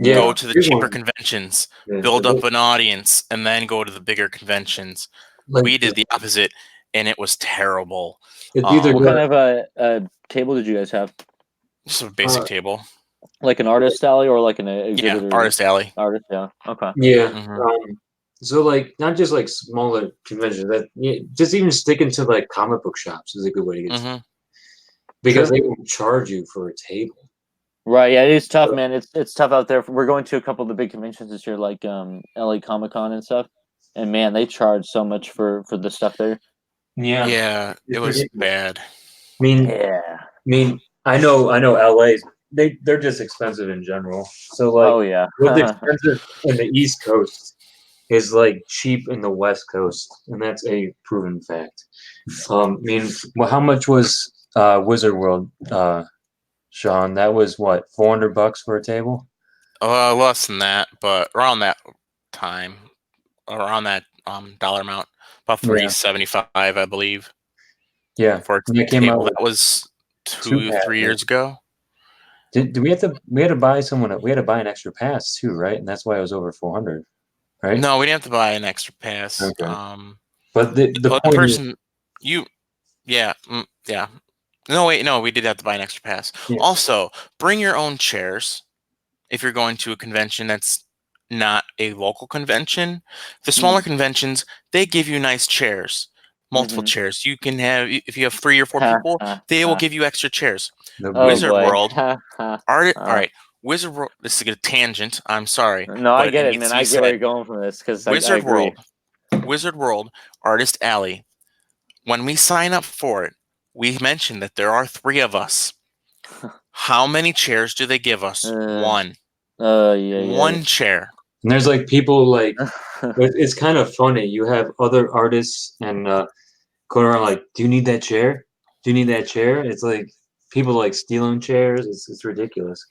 Yeah. Go to the big cheaper one. conventions, Yeah, build the up big- an audience, and then go to the bigger conventions. like, We did the opposite, and it was terrible. it's either What good. kind of a table did you guys have? Just a basic table. Like an artist alley or like an exhibitor? Yeah, artist alley. Artist, yeah. Okay. Yeah. Mhm. So like not just like smaller conventions, just even sticking to like comic book shops is a good way to get started. Because they won't charge you for a table. Right, yeah, it is tough, man. It's tough out there. We're going to a couple of the big conventions this year, like LA Comic Con and stuff. And man, they charge so much for the stuff there. Yeah, it was bad. Yeah. I know LA's they're just expensive in general. So like Oh yeah. what's expensive in the East Coast is like cheap in the West Coast, and that's a proven fact. How much was Wizard World, Sean? That was what, $400 for a table? Less than that, but around that time, around that dollar amount. about Yeah. $375, I believe, Yeah, for a that came table. out with That was two 3 years passes. ago. Did we had to buy someone? We had to buy an extra pass too, right? And that's why it was over 400, right? No, we didn't have to buy an extra pass. Okay. But the The point is, person, yeah. No, wait, no, we did have to buy an extra pass. Yeah. Also, bring your own chairs if you're going to a convention that's not a local convention. The smaller conventions, they give you nice chairs, multiple chairs. You can have, if you have 3 or 4 people, they will give you extra chairs. the Oh Wizard boy. World, all right, Wizard World, this is a tangent, I'm sorry. No, I but get it, needs man. to be I get where said. you're going from this because I Wizard agree. World, Artist Alley. When we sign up for it, we mention that there are 3 of us. How many chairs do they give us? One. Yeah. One chair. and there's like people like it's kind of funny. You have other artists and going around like, "Do you need that chair? Do you need that chair?" It's like people like stealing chairs. It's ridiculous.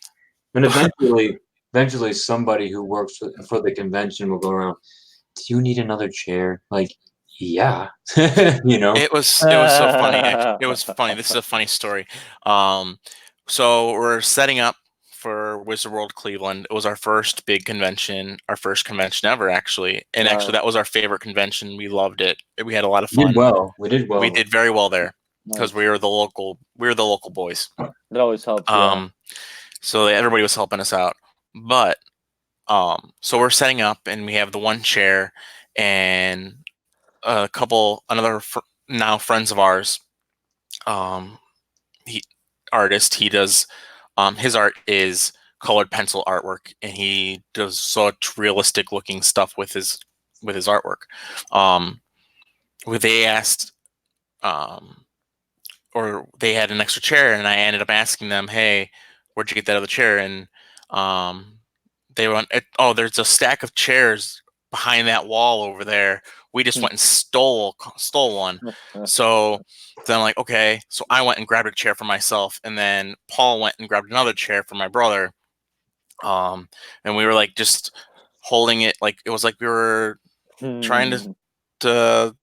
And eventually, somebody who works for the convention will go around. Do you need another chair? Like, yeah, you know. It was so funny. Actually. It was funny. This is a funny story. So we're setting up for Wizard World Cleveland. It was our first big convention, our first convention ever, actually. And actually, that was our favorite convention. We loved it. We had a lot of We fun. did well. We did well. We did very well there because Nice. we were the local boys. That always helps. Yeah. So everybody was helping us out. But so we're setting up, and we have the one chair and another now friends of ours. He does his art is colored pencil artwork, and he does such realistic looking stuff with his artwork. Where they asked, or they had an extra chair, and I ended up asking them, "Hey, where'd you get that other chair?" And they went, "Oh, there's a stack of chairs behind that wall over there. We just went and stole one." So then I'm like, okay. So I went and grabbed a chair for myself, and then Paul went and grabbed another chair for my brother. And we were like just holding it, like it was like we were trying to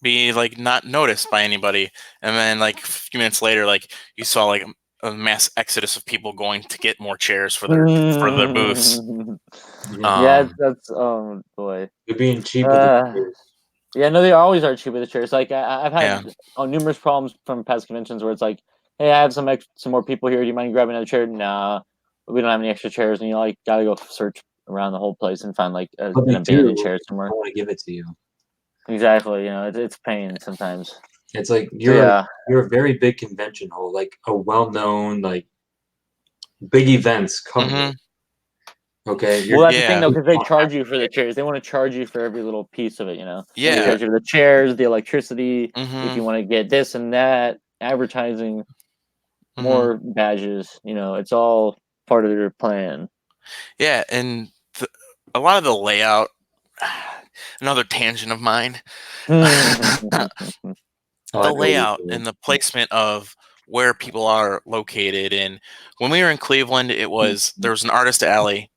be like not noticed by anybody. And then like a few minutes later, like you saw like a mass exodus of people going to get more chairs for their booths. Yeah, that's oh boy. You're being cheap with the chairs. Yeah, no, they always are cheap with the chairs. Like I've had numerous problems from past conventions where it's like, hey, I have some more people here. Do you mind grabbing another chair? Nah, we don't have any extra chairs, and you like gotta go search around the whole place and find like an abandoned chair somewhere. I want to give it to you. Exactly. You know, it's pain sometimes. It's like you're a very big convention hall, like a well-known like big events come. Okay. Well, that's the thing though, because they charge you for the chairs. They want to charge you for every little piece of it. You know. Yeah. They charge you for the chairs, the electricity. If you want to get this and that, advertising, more badges. You know, it's all part of their plan. Yeah, and a lot of the layout. Another tangent of mine. The layout and the placement of where people are located. And when we were in Cleveland, there was an artist alley,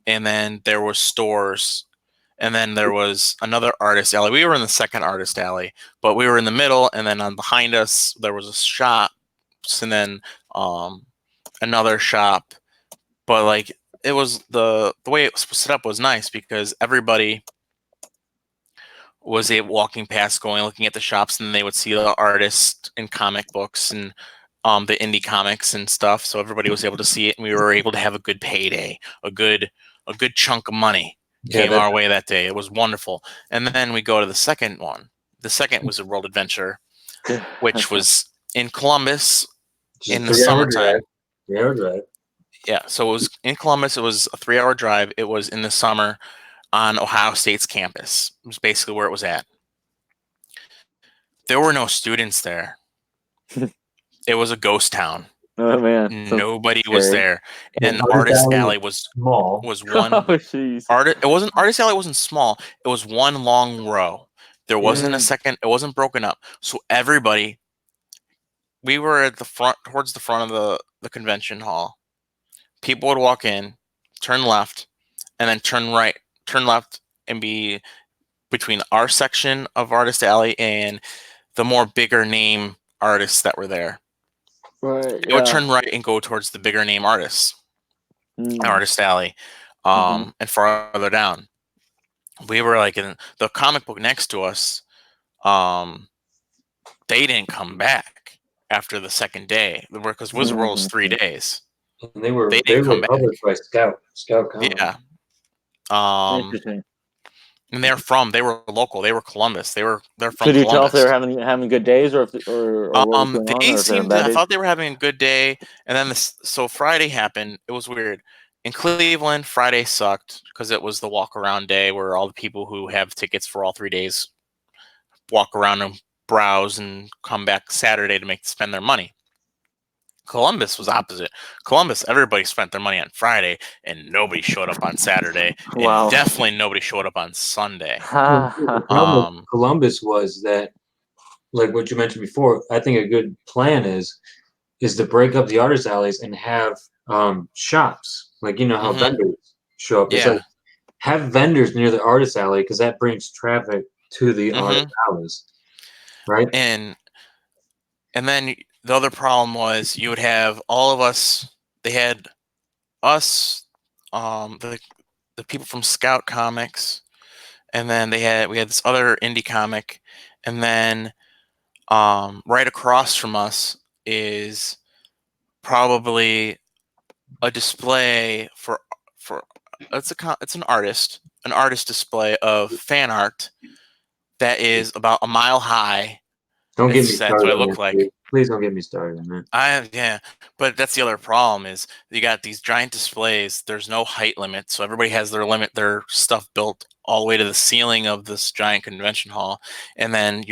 and then there were stores, and then there was another artist alley. We were in the second artist alley, but we were in the middle, and then on behind us there was a shop, and then another shop. But like it was the way it was set up was nice because everybody was walking past, looking at the shops, and then they would see the artists in comic books and the indie comics and stuff. So everybody was able to see it, and we were able to have a good payday, a good chunk of money came our way that day. It was wonderful. And then we go to the second one. The second was a World Adventure, which was in Columbus in the summertime. 3-hour drive. Yeah, so it was in Columbus. It was a 3-hour drive. It was in the summer on Ohio State's campus. It was basically where it was at. There were no students there. It was a ghost town. Oh man, nobody was there. And Artist Alley was small. Was one. Oh jeez. Artist Alley wasn't small. It was one long row. There wasn't a second. It wasn't broken up. So everybody. We were at the front, towards the front of the convention hall. People would walk in, turn left, and then turn right. Turn left and be between our section of Artist Alley and the more bigger name artists that were there. Right. It would turn right and go towards the bigger name artists, Artist Alley, and farther down. We were like in the comic book next to us. They didn't come back after the second day because Wizard World was 3 days. And they were didn't come back. published by Scout Comics. Yeah. Interesting. And they were local. They were Columbus. They're from So do you tell if Columbus. they're having good days or if or what was going on, They or if they're having seemed. bad I days? thought they were having a good day, and then so Friday happened. It was weird. In Cleveland, Friday sucked because it was the walk around day where all the people who have tickets for all 3 days walk around and browse and come back Saturday to spend their money. Columbus was opposite. Columbus, everybody spent their money on Friday, and nobody showed up on Saturday, Wow. and definitely nobody showed up on Sunday. The problem with Columbus was that, like what you mentioned before, I think a good plan is to break up the artist alleys and have shops, like how vendors show up. It's Yeah. like have vendors near the artist alley because that brings traffic to the artist alleys, right? And then the other problem was you would have all of us. They had us, the people from Scout Comics, and then we had this other indie comic, and then right across from us is probably a display for it's an artist display of fan art that is about a mile high. Don't get me That's started. what it on looked that, like. Please don't get me started on that. Yeah, but that's the other problem is you got these giant displays. There's no height limit, so everybody has their stuff built all the way to the ceiling of this giant convention hall, and then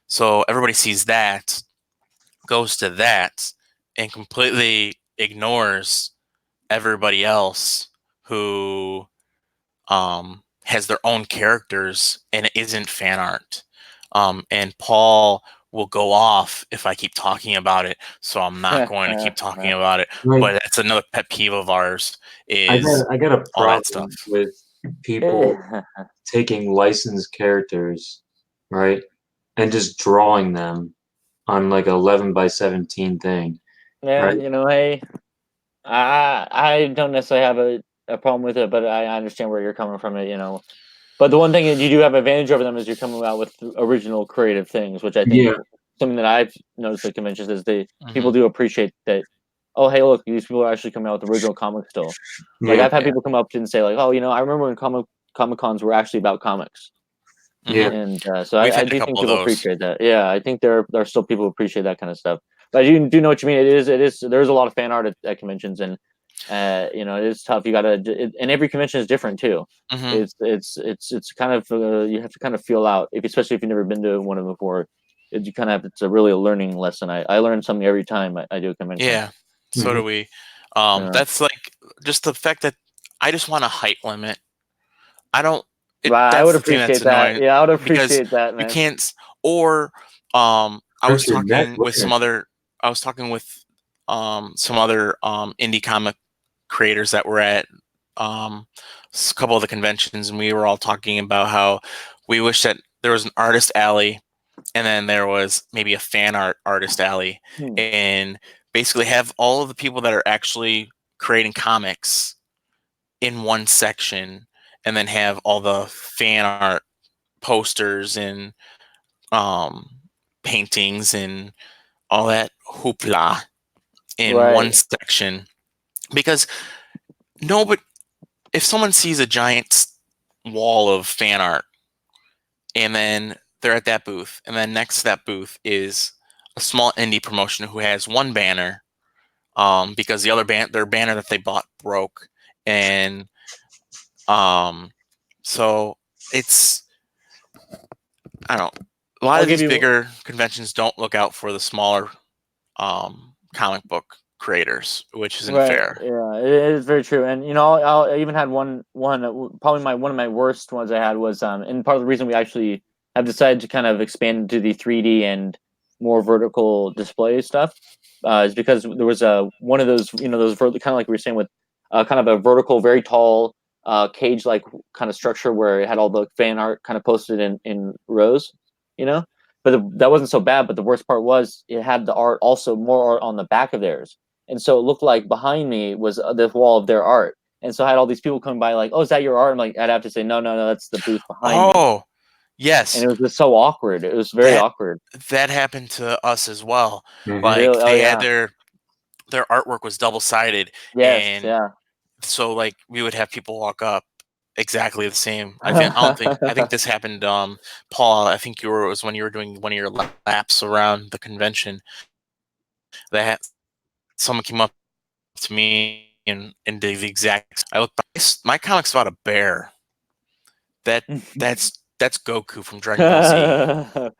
so everybody sees that, goes to that, and completely ignores everybody else who has their own characters and it isn't fan art. And Paul will go off if I keep talking about it, so I'm not going to keep talking about it. Right. But that's another pet peeve of ours I is got a all that problem stuff. with people taking licensed characters, right, and just drawing them on like 11 by 17 thing. Yeah, right? Hey, I don't necessarily have a problem with it, but I understand where you're coming from. But the one thing that you do have advantage over them is you're coming out with original creative things, which I think something that I've noticed at conventions is people do appreciate that. Oh, hey, look, these people are actually coming out with original comics still. Like I've had people come up and say, like, oh, I remember when comic cons were actually about comics. Yeah. And so I do think people appreciate that. Yeah, I think there are still people who appreciate that kind of stuff. But you do know what you mean. It is. There's a lot of fan art at conventions, and it is tough. You and every convention is different too. It's kind of you have to kind of feel out, especially if you've never been to one of them before. It's really a learning lesson. I learn something every time I do a convention. Yeah, so do we. That's like just the fact that I just want a height limit. I don't. I would appreciate that. Annoying, yeah, I would appreciate that, man. You can't. Or I was talking with some other. I was talking with some other indie comic creators that were at a couple of the conventions, and we were all talking about how we wish that there was an artist alley, and then there was maybe a fan art artist alley, and basically have all of the people that are actually creating comics in one section, and then have all the fan art posters and paintings and all that hoopla in one section. Because if someone sees a giant wall of fan art and then they're at that booth, and then next to that booth is a small indie promotion who has one banner because their banner that they bought broke, and so it's, I don't know, a lot of these bigger conventions don't look out for the smaller comic book creators, which isn't fair. Yeah, it is very true. And I even had one probably one of my worst ones I had was and part of the reason we actually have decided to kind of expand into the 3D and more vertical display stuff is because there was one of those those kind of like we were saying with kind of a vertical, very tall cage like kind of structure where it had all the fan art kind of posted in rows, you know. But that wasn't so bad. But the worst part was it had the art also more art on the back of theirs, and so it looked like behind me was this wall of their art. And so I had all these people coming by like, "Oh, is that your art?" I'm like, I'd have to say, "No, no, no, that's the booth behind me." Oh, And yes. it was just so awkward. It was very awkward. That happened to us as well. Mhm. Like Really? Oh, they yeah. had their artwork was double-sided, Yes. and Yeah. so like we would have people walk up exactly the same. I think this happened, Paul, I think it was when you were doing one of your laps around the convention that someone came up to me and did the exact. I looked. My comic's about a bear. That's Goku from Dragon Ball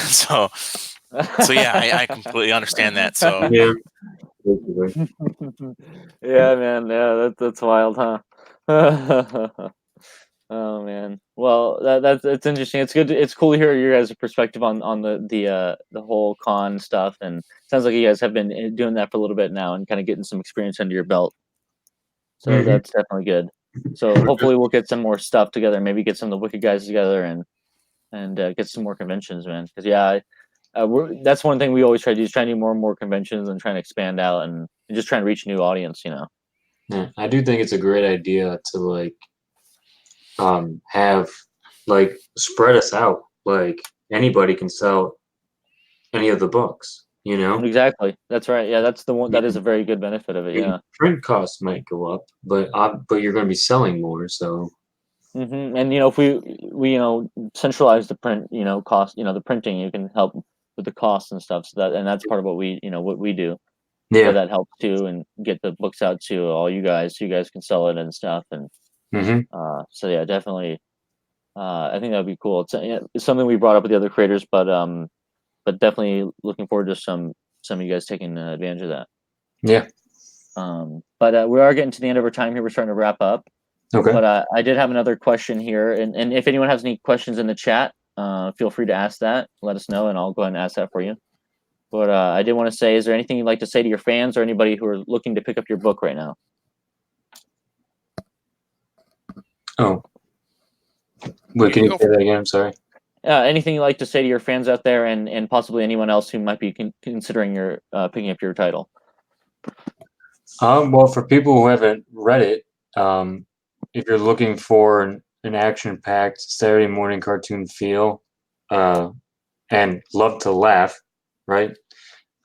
Z. So yeah, I completely understand that. So Yeah. Basically. Yeah, man. Yeah, that's wild, huh? Oh man. Well, that's it's interesting. It's good. It's cool to hear your guys' perspective on the whole con stuff, and it sounds like you guys have been doing that for a little bit now and kind of getting some experience under your belt. So Mhm. that's definitely good. So hopefully we'll get some more stuff together. Maybe get some of the Wicked guys together and get some more conventions, man. Because yeah, that's one thing we always try to do is try to do more and more conventions and trying to expand out and just trying to reach a new audience. You know. Yeah, I do think it's a great idea to like have like spread us out. Like anybody can sell any of the books, you know? Exactly. That's right. Yeah, that's the one. That is a very good benefit of it. And Yeah. print costs might go up, but you're going to be selling more, so And if we centralize the print cost, the printing, you can help with the costs and stuff. And that's part of what we do. So yeah. that helps too, and get the books out to all you guys, so you guys can sell it and stuff. And Hmm. so yeah, definitely. I think that'd be cool. It's something we brought up with the other creators, but definitely looking forward to some of you guys taking advantage of that. Yeah. But we are getting to the end of our time here. We're starting to wrap up. Okay. But I did have another question here, and if anyone has any questions in the chat, feel free to ask that. Let us know, and I'll go ahead and ask that for you. But I did want to say, is there anything you'd like to say to your fans or anybody who are looking to pick up your book right now? Oh. Wait, can you say that again? I'm sorry. Anything you'd like to say to your fans out there, and possibly anyone else who might be considering your picking up your title? Well, for people who haven't read it, if you're looking for an action-packed Saturday morning cartoon feel, and love to laugh, right?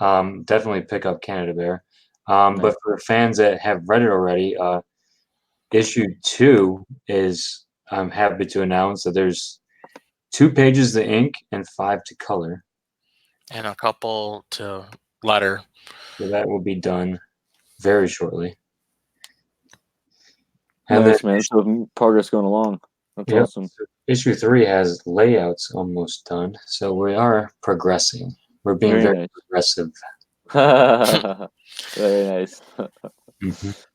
Definitely pick up Canada Bear. Nice. But for fans that have read it already, issue 2 is, I'm happy to announce that there's 2 pages to ink and 5 to color. and a couple to letter. So that will be done very shortly. And Nice, then man. So progress going along. That's Yep. awesome. Issue 3 has layouts almost done, so we are progressing. We're being Very very nice. progressive. Very nice. Mhm.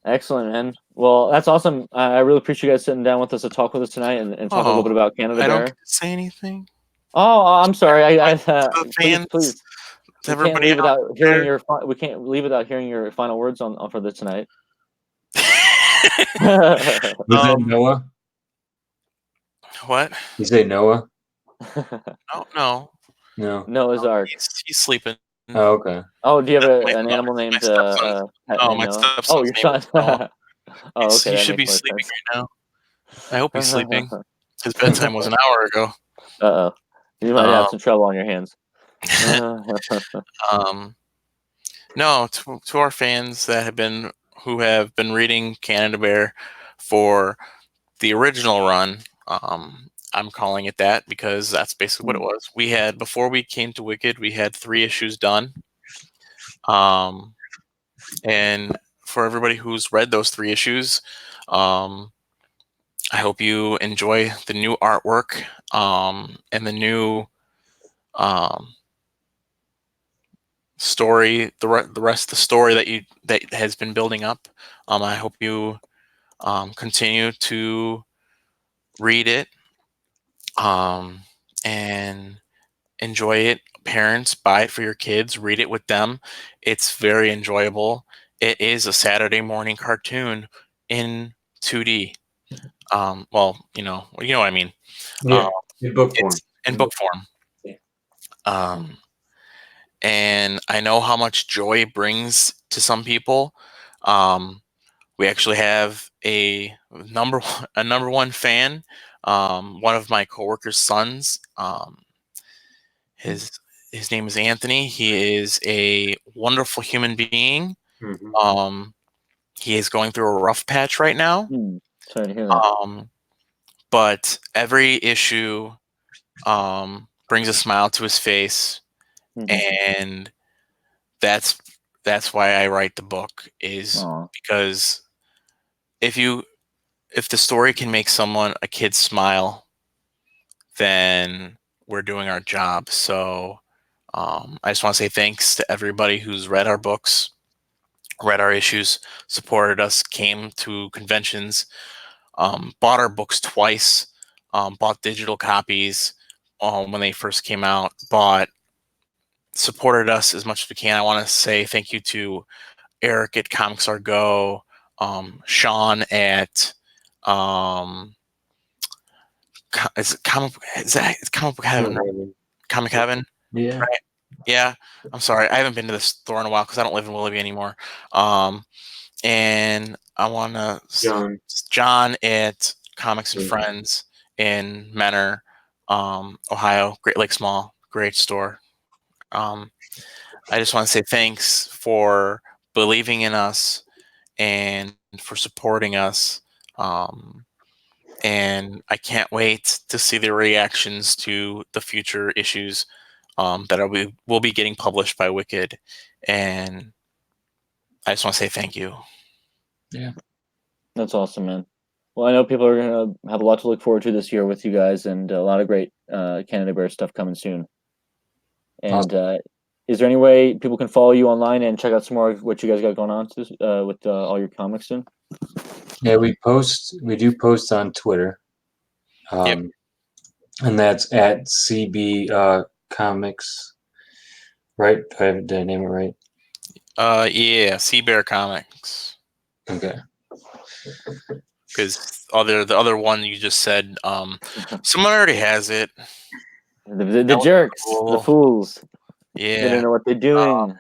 Excellent, man. Well, that's awesome. I really appreciate you guys sitting down with us to talk with us tonight and talk a little bit about Canada I don't Bear. get to say anything. Oh, I'm sorry. The Please, fans, please. to We can't everybody leave without out hearing there. your. We can't leave without hearing your final words on for this tonight. Was that Noah? What? You say Noah? Oh no, No. Noah's Ark. he's sleeping. Oh, okay. Oh, do you have My an animal named stepson's. pet Oh, named my Noah? Oh, stepson's your name son. is Noah. Oh, okay. He That should be makes more sleeping sense. right now. I hope he's sleeping. His bedtime was an hour ago. Uh-oh. You might have Um, some trouble on your hands. No, to our fans that who have been reading Canada Bear for the original run, I'm calling it that because that's basically what it was. We had, before we came to Wicked, we had 3 issues done. And for everybody who's read those 3 issues, I hope you enjoy the new artwork, and the new story, the rest of the story that has been building up. I hope you continue to read it, and enjoy it. Parents, buy it for your kids, read it with them. It's very enjoyable. It is a Saturday morning cartoon in 2D. Well, you know what I mean. Yeah, in book form. It's in book form. Yeah. And I know how much joy it brings to some people. We actually have a number one fan. One of my coworkers' sons. His name is Anthony. He is a wonderful human being. Mm-hmm. He is going through a rough patch right now. Sorry to hear that. But every issue brings a smile to his face, and that's why I write the book, is because if the story can make a kid smile, then we're doing our job. So I just want to say thanks to everybody who's read our books, read our issues, supported us, came to conventions, bought our books twice, bought digital copies when they first came out, supported us as much as we can. I want to say thank you to Eric at Comics Are Go, Sean at it's Comic Book Heaven, right? Comic Heaven. Yeah. Right? Yeah. I'm sorry, I haven't been to the store in a while because I don't live in Willoughby anymore. And I want to John at Comics and Friends in Menor, Ohio, Great Lakes Mall, great store. I just want to say thanks for believing in us and for supporting us. And I can't wait to see the reactions to the future issues that will be getting published by Wikid. And I just want to say thank you. Yeah. That's awesome, man. Well, I know people are going to have a lot to look forward to this year with you guys, and a lot of great Canada Bear stuff coming soon. And is there any way people can follow you online and check out some more of what you guys got going on with all your comics soon? Yeah, we do post on Twitter. Yep. And that's at CB Comics. Right? Did I name it right? Yeah, Sea Bear Comics. Okay. Because the other one you just said, someone already has it. The jerks, the fools. Yeah. They don't know what they're doing.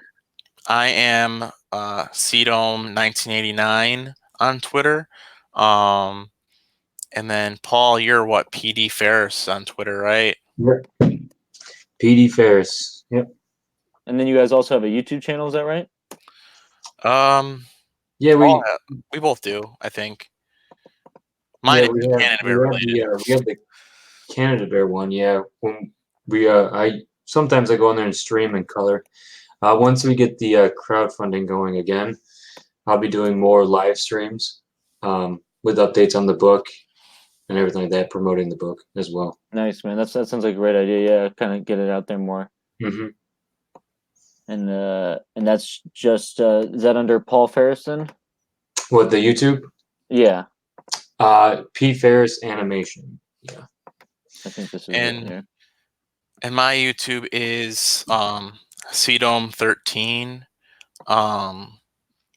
I am CDome 1989 on Twitter. And then Paul, you're what? PD Ferris on Twitter, right? Yep. PD Ferris. Yep. And then you guys also have a YouTube channel, is that right? Yeah, we both do, I think. Mine is Canada Bear related. We have the Canada Bear one. Yeah, when sometimes I go in there and stream in color. Once we get the crowdfunding going again, I'll be doing more live streams with updates on the book and everything like that, promoting the book as well. Nice, man. That sounds like a great idea. Yeah, kind of get it out there more. Mm-hmm. And that's just is that under Paul Ferrison? What, the YouTube? Yeah. P Ferris Animation. Yeah. I think this is it here. And my YouTube is CDome 13.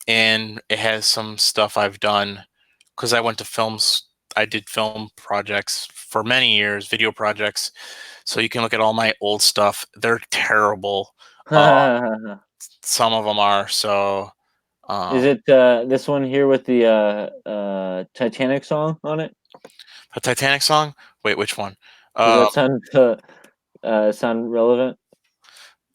And it has some stuff I've done because I went to films. I did film projects for many years, video projects. So you can look at all my old stuff. They're terrible. Some of them are. So is it this one here with the Titanic song on it? A Titanic song? Wait, which one? Does that sound relevant?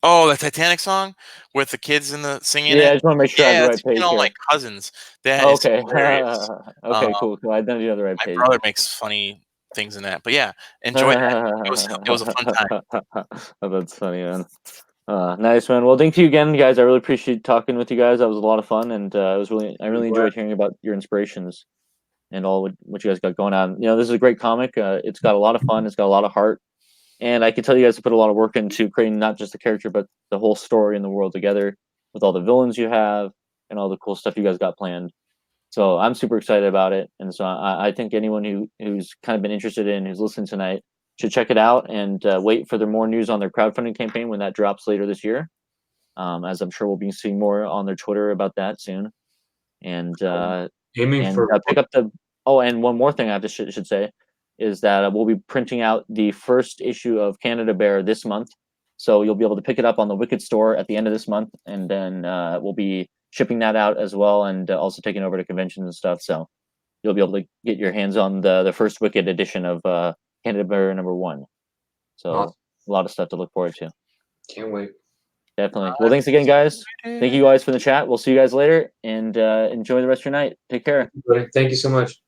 Oh, the Titanic song with the kids in the singing Yeah, it? I just want to make sure I have the right page all here. my cousins. That is hilarious. Okay, cool. I didn't have the right page. My brother makes funny things in that. But yeah, enjoy that. It was a fun time. Oh, that's funny, man. Nice, man. Well, thank you again, guys. I really appreciate talking with you guys. That was a lot of fun, and I really enjoyed hearing about your inspirations and all what you guys got going on. You know, this is a great comic. It's got a lot of fun. It's got a lot of heart. And I can tell you guys to put a lot of work into creating not just the character, but the whole story and the world together with all the villains you have and all the cool stuff you guys got planned. So I'm super excited about it. And so I think anyone who's kind of been interested in, who's listening tonight, should check it out and wait for more news on their crowdfunding campaign when that drops later this year. As I'm sure we'll be seeing more on their Twitter about that soon. And aiming for pick up the Oh, and one more thing I have to should say is that we'll be printing out the first issue of Canada Bear this month. So you'll be able to pick it up on the Wikid store at the end of this month, and then we'll be shipping that out as well, and also taking over to conventions and stuff. So you'll be able to get your hands on the first Wikid edition of Canada Bear #1. So Awesome. a lot of stuff to look forward to. Can't wait. Definitely. Well, thanks again, guys. Thank you guys for the chat. We'll see you guys later, and enjoy the rest of your night. Take care. Thank you so much.